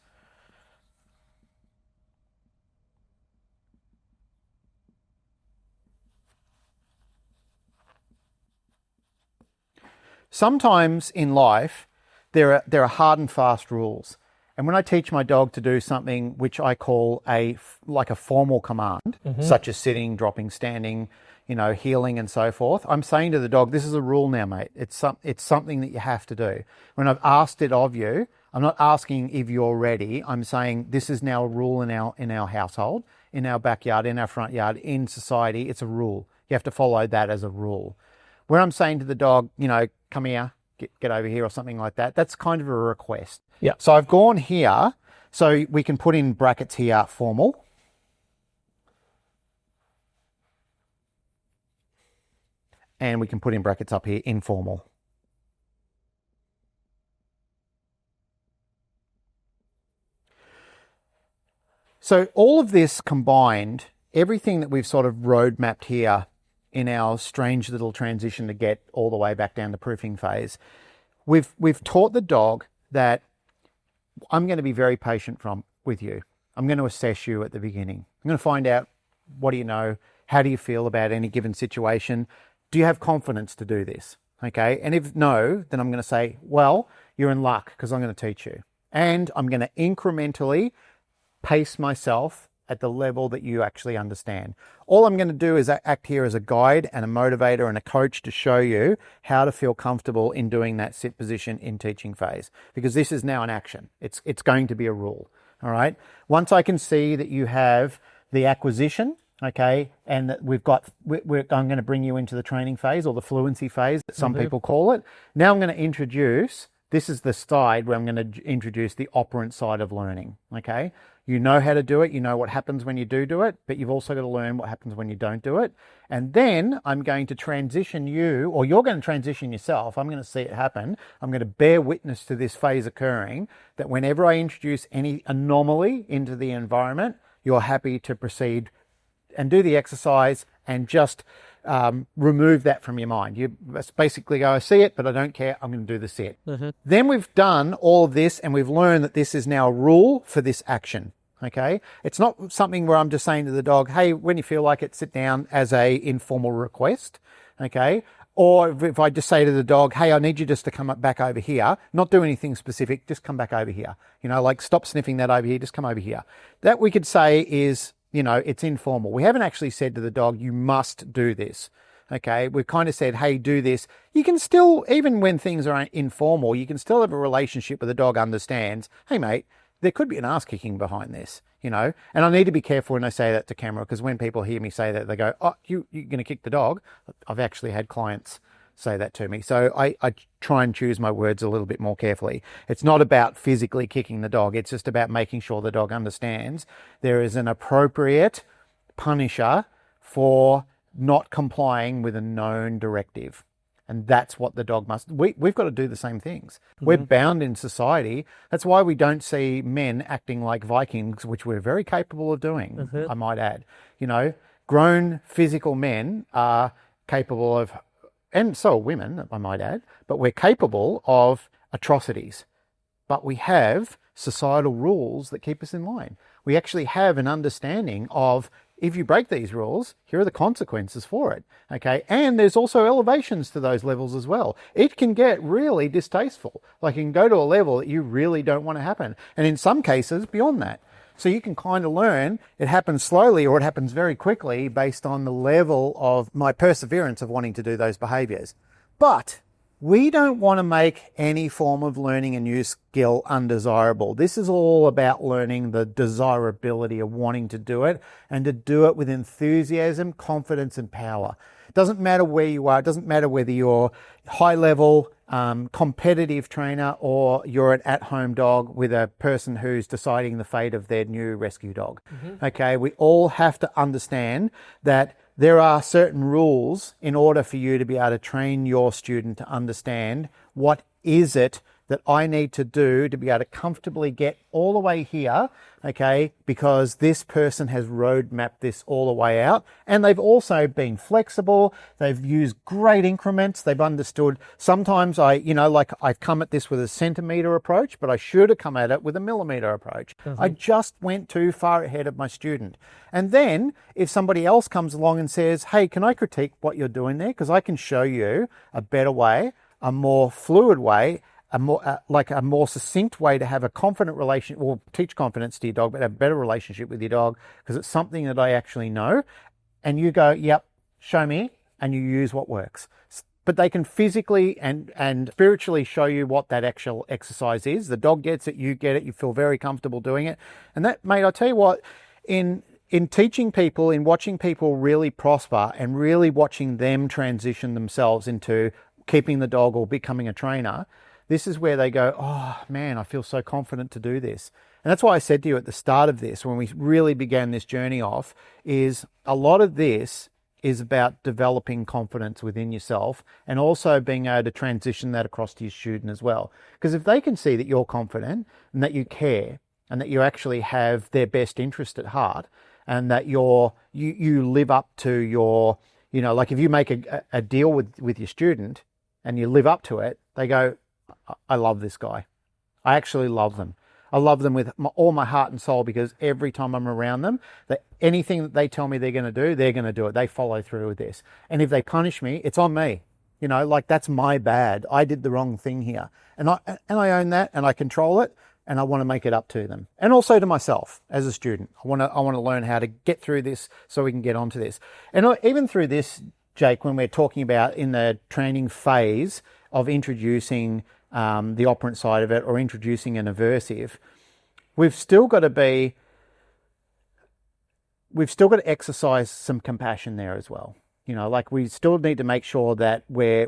S2: Sometimes in life, there are hard and fast rules. And when I teach my dog to do something which I call like a formal command, such as sitting, dropping, standing, heeling and so forth, I'm saying to the dog, this is a rule now, mate. It's something that you have to do. When I've asked it of you, I'm not asking if you're ready. I'm saying this is now a rule in our household, in our backyard, in our front yard, in society. It's a rule. You have to follow that as a rule. Where I'm saying to the dog, come here, get over here or something like that, that's kind of a request.
S1: Yeah.
S2: So I've gone here, so we can put in brackets here, formal. And we can put in brackets up here, informal. So all of this combined, everything that we've sort of road mapped here in our strange little transition to get all the way back down to proofing phase, we've taught the dog that I'm going to be very patient with you. I'm going to assess you at the beginning. I'm going to find out, what do you know? How do you feel about any given situation? Do you have confidence to do this? Okay. And if no, then I'm going to say, well, you're in luck because I'm going to teach you. And I'm going to incrementally pace myself at the level that you actually understand. All I'm going to do is act here as a guide and a motivator and a coach to show you how to feel comfortable in doing that sit position in teaching phase, because this is now an action. It's going to be a rule. All right. Once I can see that you have the acquisition, okay, and that I'm going to bring you into the training phase, or the fluency phase that some people call it. Now I'm going to introduce, this is the side where I'm going to introduce the operant side of learning. Okay. You know how to do it. You know what happens when you do it, but you've also got to learn what happens when you don't do it. And then I'm going to transition you, or you're going to transition yourself. I'm going to see it happen. I'm going to bear witness to this phase occurring, that whenever I introduce any anomaly into the environment, you're happy to proceed and do the exercise and just remove that from your mind. You basically go, I see it, but I don't care. I'm going to do the sit. Then we've done all of this and we've learned that this is now a rule for this action. Okay. It's not something where I'm just saying to the dog, hey, when you feel like it, sit down, as a informal request. Okay. Or if I just say to the dog, hey, I need you just to come back over here, not do anything specific, just come back over here. Like stop sniffing that over here, just come over here. That we could say is, it's informal. We haven't actually said to the dog, you must do this. Okay. We've kind of said, hey, do this. You can still, even when things are informal, you can still have a relationship where the dog understands, hey, mate, there could be an ass kicking behind this, and I need to be careful when I say that to camera, because when people hear me say that, they go, oh, you're going to kick the dog. I've actually had clients say that to me. So I try and choose my words a little bit more carefully. It's not about physically kicking the dog. It's just about making sure the dog understands there is an appropriate punisher for not complying with a known directive. And that's what the dog must. We've got to do the same things. We're bound in society. That's why we don't see men acting like Vikings, which we're very capable of doing, I might add. Grown physical men are capable of, and so are women, I might add, but we're capable of atrocities. But we have societal rules that keep us in line. We actually have an understanding of, if you break these rules, here are the consequences for it. Okay. And there's also elevations to those levels as well. It can get really distasteful. Like it can go to a level that you really don't want to happen. And in some cases beyond that. So you can kind of learn it happens slowly or it happens very quickly based on the level of my perseverance of wanting to do those behaviors. But we don't want to make any form of learning a new skill undesirable. This is all about learning the desirability of wanting to do it, and to do it with enthusiasm, confidence, and power. It doesn't matter where you are. It doesn't matter whether you're high level, competitive trainer, or you're an at-home dog with a person who's deciding the fate of their new rescue dog. Okay, we all have to understand that there are certain rules in order for you to be able to train your student to understand what is it that I need to do to be able to comfortably get all the way here, okay, because this person has road mapped this all the way out. And they've also been flexible. They've used great increments. They've understood. Sometimes I've come at this with a centimetre approach, but I should have come at it with a millimetre approach. I just went too far ahead of my student. And then if somebody else comes along and says, hey, can I critique what you're doing there? Because I can show you a better way, a more fluid way, a more succinct way to have a confident relationship, or teach confidence to your dog, but have a better relationship with your dog, because it's something that I actually know. And you go, yep, show me, and you use what works. but they can physically and spiritually show you what that actual exercise is. The dog gets it, you get it, you feel very comfortable doing it. And that, mate, I tell you what, in teaching people, in watching people really prosper and really watching them transition themselves into keeping the dog or becoming a trainer, this is where they go, oh man, I feel so confident to do this. And that's why I said to you at the start of this, when we really began this journey off, is a lot of this is about developing confidence within yourself and also being able to transition that across to your student as well. Because if they can see that you're confident and that you care and that you actually have their best interest at heart and that you live up to your, you know, like if you make a deal with your student and you live up to it, they go, I love this guy. I actually love them. I love them with all my heart and soul, because every time I'm around them, that anything that they tell me they're going to do it. They follow through with this. And if they punish me, it's on me. You know, like that's my bad. I did the wrong thing here. And I own that and I control it, and I want to make it up to them. And also to myself as a student. I want to learn how to get through this so we can get onto this. And even through this, Jake, when we're talking about in the training phase of introducing the operant side of it or introducing an aversive, we've still got to exercise some compassion there as well. You know, like we still need to make sure that we're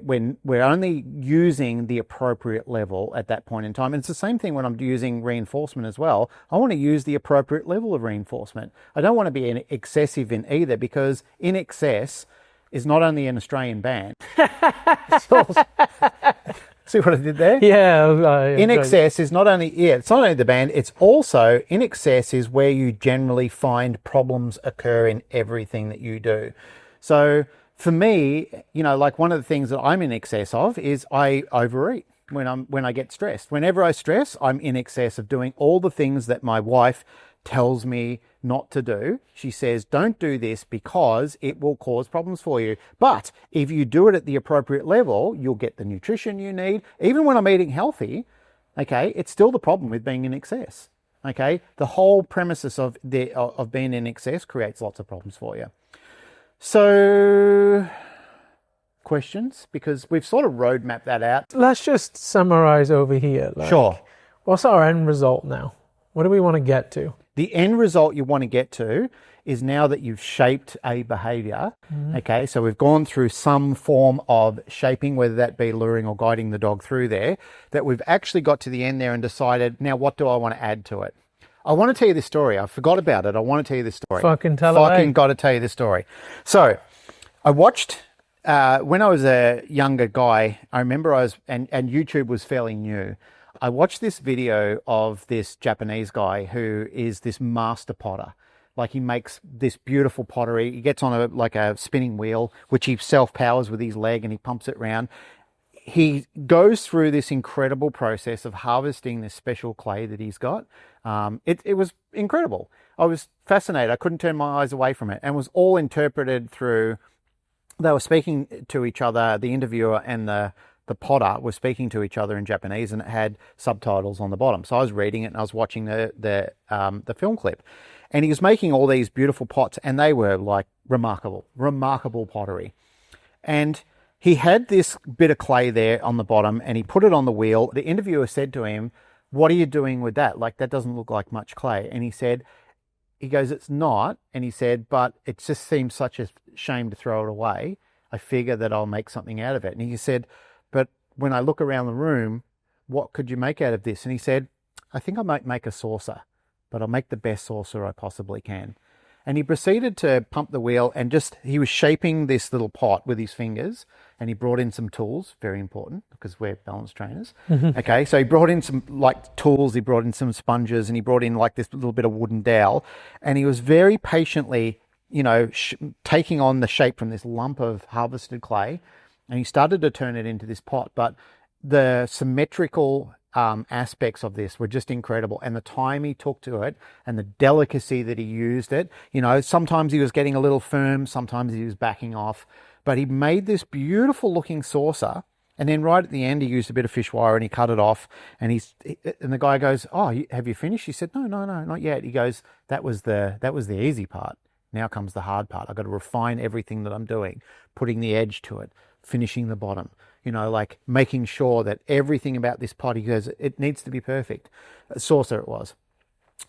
S2: only using the appropriate level at that point in time. And it's the same thing when I'm using reinforcement as well. I want to use the appropriate level of reinforcement. I don't want to be excessive in either, because in excess is not only an Australian band. See what I did there?
S1: Yeah.
S2: In excess is not only, it's not only the band, it's also, in excess is where you generally find problems occur in everything that you do. So for me, you know, like one of the things that I'm in excess of is I overeat when I get stressed. Whenever I stress, I'm in excess of doing all the things that my wife tells me not to do. She says, don't do this because it will cause problems for you. But if you do it at the appropriate level, you'll get the nutrition you need. Even when I'm eating healthy, okay, it's still the problem with being in excess. Okay, the whole premises of being in excess creates lots of problems for you. So, questions? Because we've sort of roadmapped that out.
S1: Let's just summarize over here.
S2: Sure.
S1: What's our end result now? What do we want to get to?
S2: The end result you want to get to is, now that you've shaped a behavior, okay, so we've gone through some form of shaping, whether that be luring or guiding the dog through there, that we've actually got to the end there and decided, now what do I want to add to it? I want to tell you this story. I forgot about it. I want to tell you this story.
S1: Fucking got
S2: to tell you this story. So I watched, when I was a younger guy, I remember and YouTube was fairly new. I watched this video of this Japanese guy who is this master potter. Like, he makes this beautiful pottery. He gets on a spinning wheel, which he self-powers with his leg, and he pumps it around. He goes through this incredible process of harvesting this special clay that he's got. It was incredible. I was fascinated. I couldn't turn my eyes away from it, and it was all interpreted through, they were speaking to each other, the interviewer and the potter were speaking to each other in Japanese, and it had subtitles on the bottom. So I was reading it and I was watching the film clip, and he was making all these beautiful pots, and they were like remarkable pottery. And he had this bit of clay there on the bottom, and he put it on the wheel. The interviewer said to him, "What are you doing with that? Like, that doesn't look like much clay." And he goes, "It's not." And he said, "But it just seems such a shame to throw it away. I figure that I'll make something out of it." And he said, "But when I look around the room, what could you make out of this?" And he said, "I think I might make a saucer, but I'll make the best saucer I possibly can." And he proceeded to pump the wheel, and he was shaping this little pot with his fingers, and he brought in some tools, very important because we're balance trainers. Okay, so he brought in some tools, he brought in some sponges, and he brought in this little bit of wooden dowel, and he was very patiently, taking on the shape from this lump of harvested clay, and he started to turn it into this pot. But the symmetrical aspects of this were just incredible, and the time he took to it and the delicacy that he used it. Sometimes he was getting a little firm, sometimes he was backing off, but he made this beautiful looking saucer. And then right at the end, he used a bit of fish wire and he cut it off, and the guy goes, "Oh, have you finished?" He said, No, not yet." He goes, that was the easy part. Now comes the hard part. I've got to refine everything that I'm doing, putting the edge to it, finishing the bottom, like making sure that everything about this pot, he goes, it needs to be perfect. A saucer it was.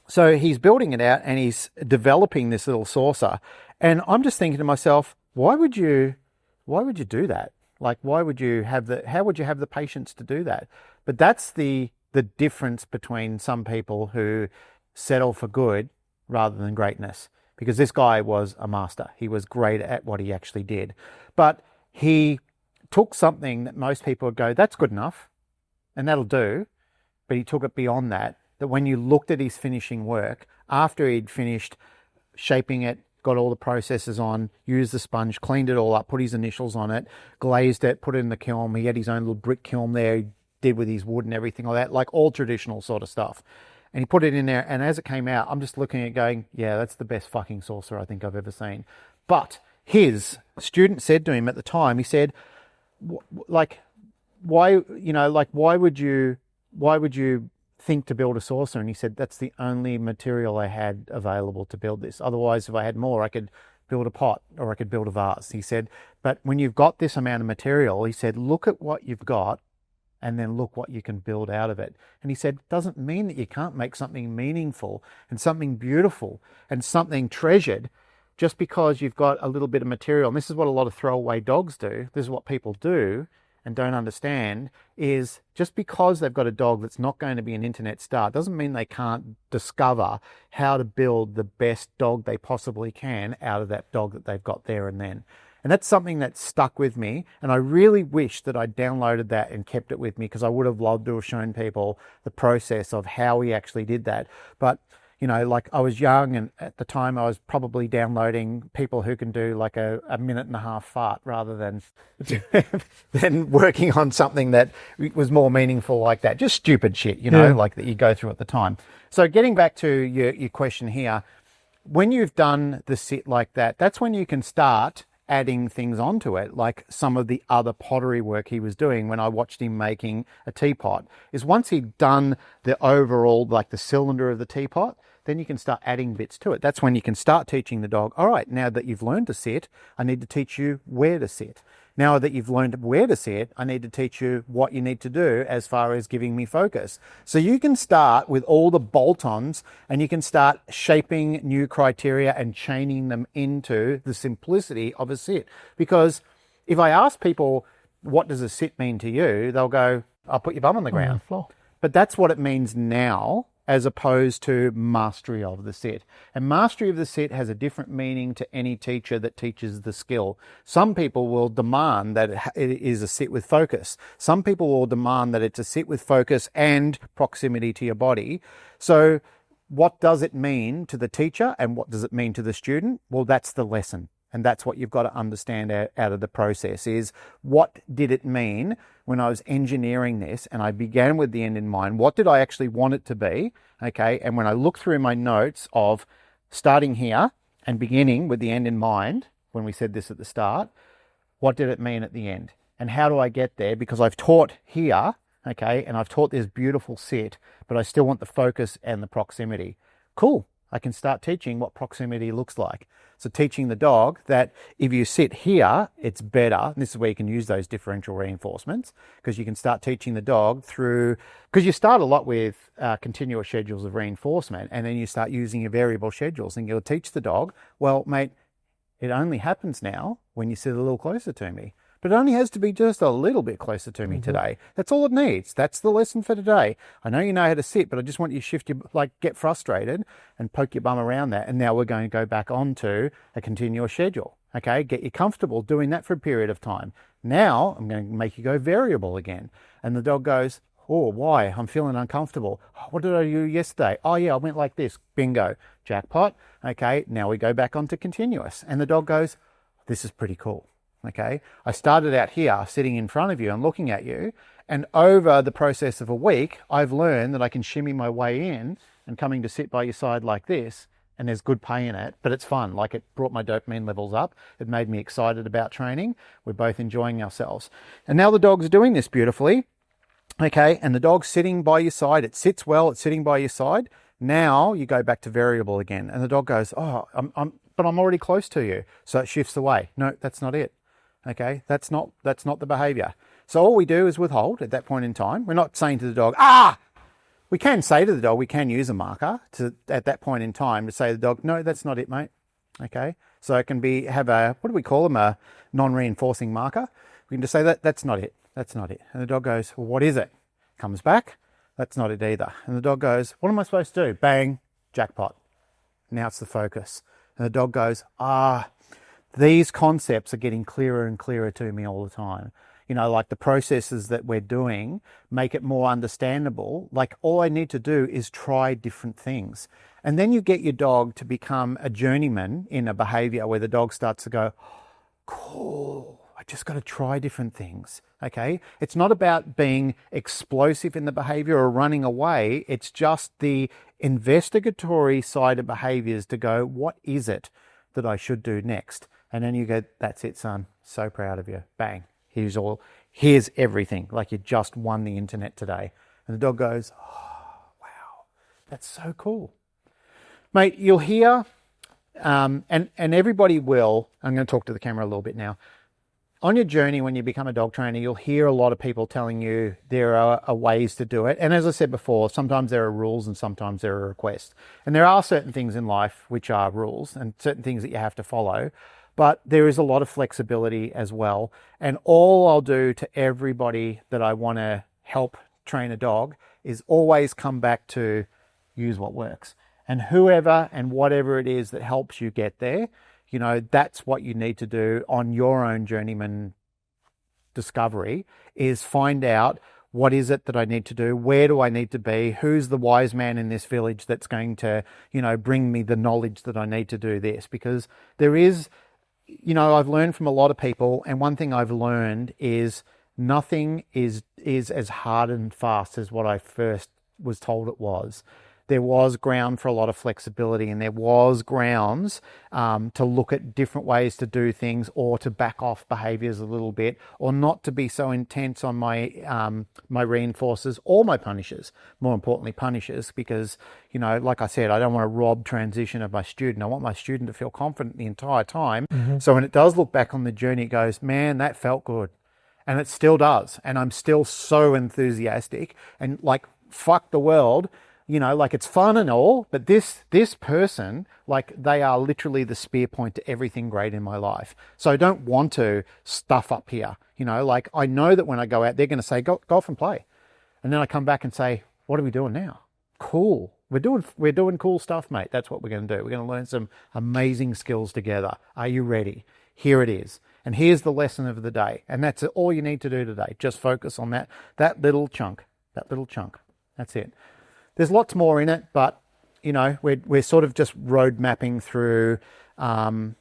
S2: So he's building it out and he's developing this little saucer. And I'm just thinking to myself, why would you do that? Like, how would you have the patience to do that? But that's the difference between some people who settle for good rather than greatness. Because this guy was a master. He was great at what he actually did. But he took something that most people would go, that's good enough, and that'll do. But he took it beyond that when you looked at his finishing work, after he'd finished shaping it, got all the processes on, used the sponge, cleaned it all up, put his initials on it, glazed it, put it in the kiln. He had his own little brick kiln there, he did with his wood and everything like that, like all traditional sort of stuff. And he put it in there, and as it came out, I'm just looking at it going, yeah, that's the best fucking saucer I think I've ever seen. But his student said to him at the time, he said, why would you think to build a saucer? And he said, that's the only material I had available to build this. Otherwise, if I had more, I could build a pot or I could build a vase. He said, but when you've got this amount of material, he said, look at what you've got and then look what you can build out of it. And he said, it doesn't mean that you can't make something meaningful and something beautiful and something treasured just because you've got a little bit of material. And this is what a lot of throwaway dogs do. This is what people do and don't understand, is just because they've got a dog that's not going to be an internet star doesn't mean they can't discover how to build the best dog they possibly can out of that dog that they've got there and then. And that's something that stuck with me. And I really wish that I'd downloaded that and kept it with me, because I would have loved to have shown people the process of how he actually did that. But like I was young, and at the time I was probably downloading people who can do like a minute and a half fart rather than working on something that was more meaningful like that. Just stupid shit, like that you go through at the time. So getting back to your question here, when you've done the sit like that, that's when you can start adding things onto it, like some of the other pottery work he was doing when I watched him making a teapot. Is once he'd done the overall, like the cylinder of the teapot, then you can start adding bits to it. That's when you can start teaching the dog, all right, now that you've learned to sit, I need to teach you where to sit. Now that you've learned where to sit, I need to teach you what you need to do as far as giving me focus. So you can start with all the bolt-ons and you can start shaping new criteria and chaining them into the simplicity of a sit. Because if I ask people, what does a sit mean to you? They'll go, I'll put your bum on the ground. But that's what it means now, as opposed to mastery of the sit. And mastery of the sit has a different meaning to any teacher that teaches the skill. Some people will demand that it is a sit with focus. Some people will demand that it's a sit with focus and proximity to your body. So what does it mean to the teacher and what does it mean to the student? Well, that's the lesson. And that's what you've got to understand out of the process, is what did it mean when I was engineering this and I began with the end in mind? What did I actually want it to be? Okay. And when I look through my notes of starting here and beginning with the end in mind, when we said this at the start, what did it mean at the end? And how do I get there? Because I've taught here, okay, and I've taught this beautiful sit, but I still want the focus and the proximity. Cool. I can start teaching what proximity looks like. So teaching the dog that if you sit here, it's better. And this is where you can use those differential reinforcements, because you can start teaching the dog through, because you start a lot with continuous schedules of reinforcement, and then you start using your variable schedules, and you'll teach the dog, well, mate, it only happens now when you sit a little closer to me. But it only has to be just a little bit closer to me today. That's all it needs. That's the lesson for today. I know you know how to sit, but I just want you to shift your, get frustrated and poke your bum around that. And now we're going to go back onto a continuous schedule. Okay, get you comfortable doing that for a period of time. Now I'm going to make you go variable again. And the dog goes, oh, why? I'm feeling uncomfortable. Oh, what did I do yesterday? Oh yeah, I went like this. Bingo. Jackpot. Okay, now we go back onto continuous. And the dog goes, this is pretty cool. Okay, I started out here sitting in front of you and looking at you, and over the process of a week, I've learned that I can shimmy my way in and coming to sit by your side like this, and there's good pay in it, but it's fun. Like, it brought my dopamine levels up. It made me excited about training. We're both enjoying ourselves. And now the dog's doing this beautifully. Okay, and the dog's sitting by your side. It sits well, it's sitting by your side. Now you go back to variable again, and the dog goes, oh, but I'm already close to you. So it shifts away. No, that's not it. Okay, that's not the behavior. So all we do is withhold at that point in time. We're not saying to the dog, ah! We can say to the dog, we can use a marker at that point in time to say to the dog, no, that's not it, mate. Okay, so it can have a, what do we call them, a non-reinforcing marker. We can just say that's not it, that's not it. And the dog goes, well, what is it? Comes back, that's not it either. And the dog goes, what am I supposed to do? Bang, jackpot. Now it's the focus. And the dog goes, these concepts are getting clearer and clearer to me all the time. You know, like the processes that we're doing make it more understandable. Like all I need to do is try different things. And then you get your dog to become a journeyman in a behavior where the dog starts to go, cool, I just got to try different things. Okay. It's not about being explosive in the behavior or running away. It's just the investigatory side of behaviors to go, what is it that I should do next? And then you go, that's it, son. So proud of you. Bang. Here's everything. Like you just won the internet today. And the dog goes, oh, wow, that's so cool. Mate, you'll hear, and everybody will, I'm going to talk to the camera a little bit now. On your journey, when you become a dog trainer, you'll hear a lot of people telling you there are ways to do it. And as I said before, sometimes there are rules and sometimes there are requests. And there are certain things in life which are rules and certain things that you have to follow. But there is a lot of flexibility as well. And all I'll do to everybody that I want to help train a dog is always come back to use what works. And whoever and whatever it is that helps you get there, you know, that's what you need to do on your own journeyman discovery, is find out what is it that I need to do? Where do I need to be? Who's the wise man in this village that's going to, you know, bring me the knowledge that I need to do this? Because there is, you know, I've learned from a lot of people, and one thing I've learned is nothing is as hard and fast as what I first was told it was. There was ground for a lot of flexibility, and there was grounds to look at different ways to do things, or to back off behaviors a little bit, or not to be so intense on my my reinforcers or my punishers. More importantly, punishers, because, you know, like I said, I don't want to rob transition of my student. I want my student to feel confident the entire time. Mm-hmm. So when it does look back on the journey, it goes, man, that felt good. And it still does. And I'm still so enthusiastic, and like, fuck the world. You know, like it's fun and all, but this person, like they are literally the spear point to everything great in my life. So I don't want to stuff up here. You know, like I know that when I go out, they're going to say, go off and play. And then I come back and say, what are we doing now? Cool. We're doing cool stuff, mate. That's what we're going to do. We're going to learn some amazing skills together. Are you ready? Here it is. And here's the lesson of the day. And that's all you need to do today. Just focus on that little chunk, That's it. There's lots more in it, but, you know, we're sort of just road mapping through an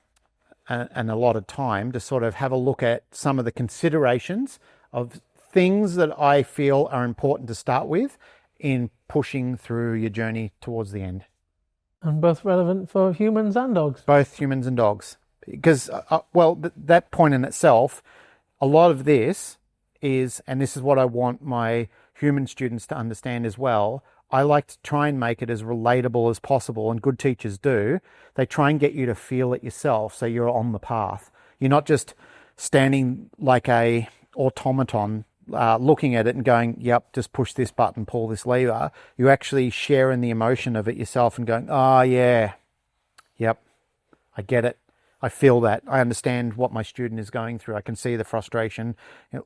S2: allotted time to sort of have a look at some of the considerations of things that I feel are important to start with in pushing through your journey towards the end.
S1: And both relevant for humans and dogs.
S2: Both humans and dogs. Because, that point in itself, a lot of this is, and this is what I want my human students to understand as well, I like to try and make it as relatable as possible, and good teachers do. They try and get you to feel it yourself, so you're on the path. You're not just standing like a automaton looking at it and going, yep, just push this button, pull this lever. You actually share in the emotion of it yourself and going, oh yeah, yep, I get it. I feel that. I understand what my student is going through. I can see the frustration.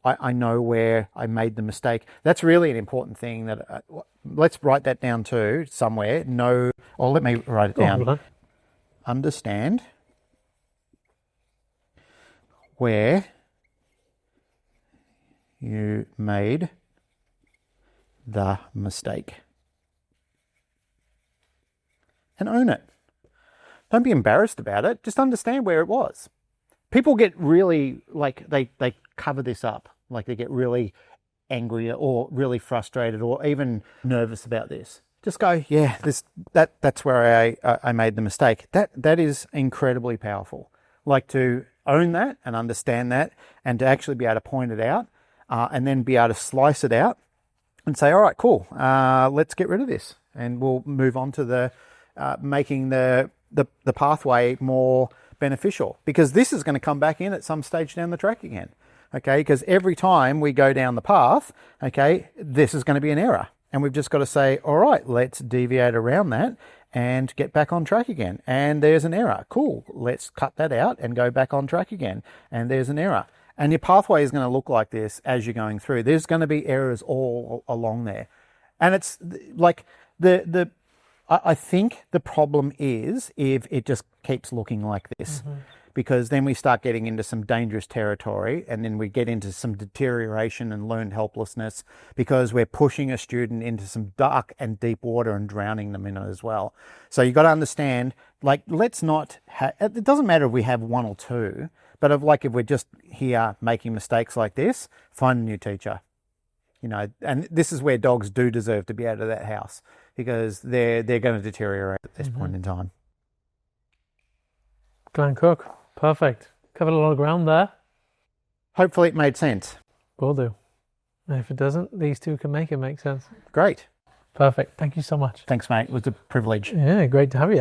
S2: I know where I made the mistake. That's really an important thing. That let's write that down too somewhere. Let me write it down. Understand where you made the mistake. And own it. Don't be embarrassed about it. Just understand where it was. People get really, like, they cover this up. Like they get really angry or really frustrated or even nervous about this. Just go, yeah, that's where I made the mistake. That is incredibly powerful. Like to own that and understand that, and to actually be able to point it out and then be able to slice it out and say, all right, cool, let's get rid of this. And we'll move on to the making the pathway more beneficial, because this is going to come back in at some stage down the track again. Okay, because every time we go down the path, okay, this is going to be an error. And we've just got to say, all right, let's deviate around that and get back on track again. And there's an error. Cool, let's cut that out and go back on track again. And there's an error. And your pathway is going to look like this as you're going through. There's going to be errors all along there. And it's like I think the problem is if it just keeps looking like this. Because then we start getting into some dangerous territory, and then we get into some deterioration and learned helplessness, because we're pushing a student into some dark and deep water and drowning them in it as well. So you've got to understand, like, let's not it doesn't matter if we have one or two, but if we're just here making mistakes like this, find a new teacher. And this is where dogs do deserve to be out of that house, because they're going to deteriorate at this point in time.
S1: Glenn Cooke, perfect. Covered a lot of ground there.
S2: Hopefully it made sense.
S1: Will do. And if it doesn't, these two can make it make sense.
S2: Great.
S1: Perfect. Thank you so much.
S2: Thanks, mate. It was a privilege.
S1: Yeah, great to have you.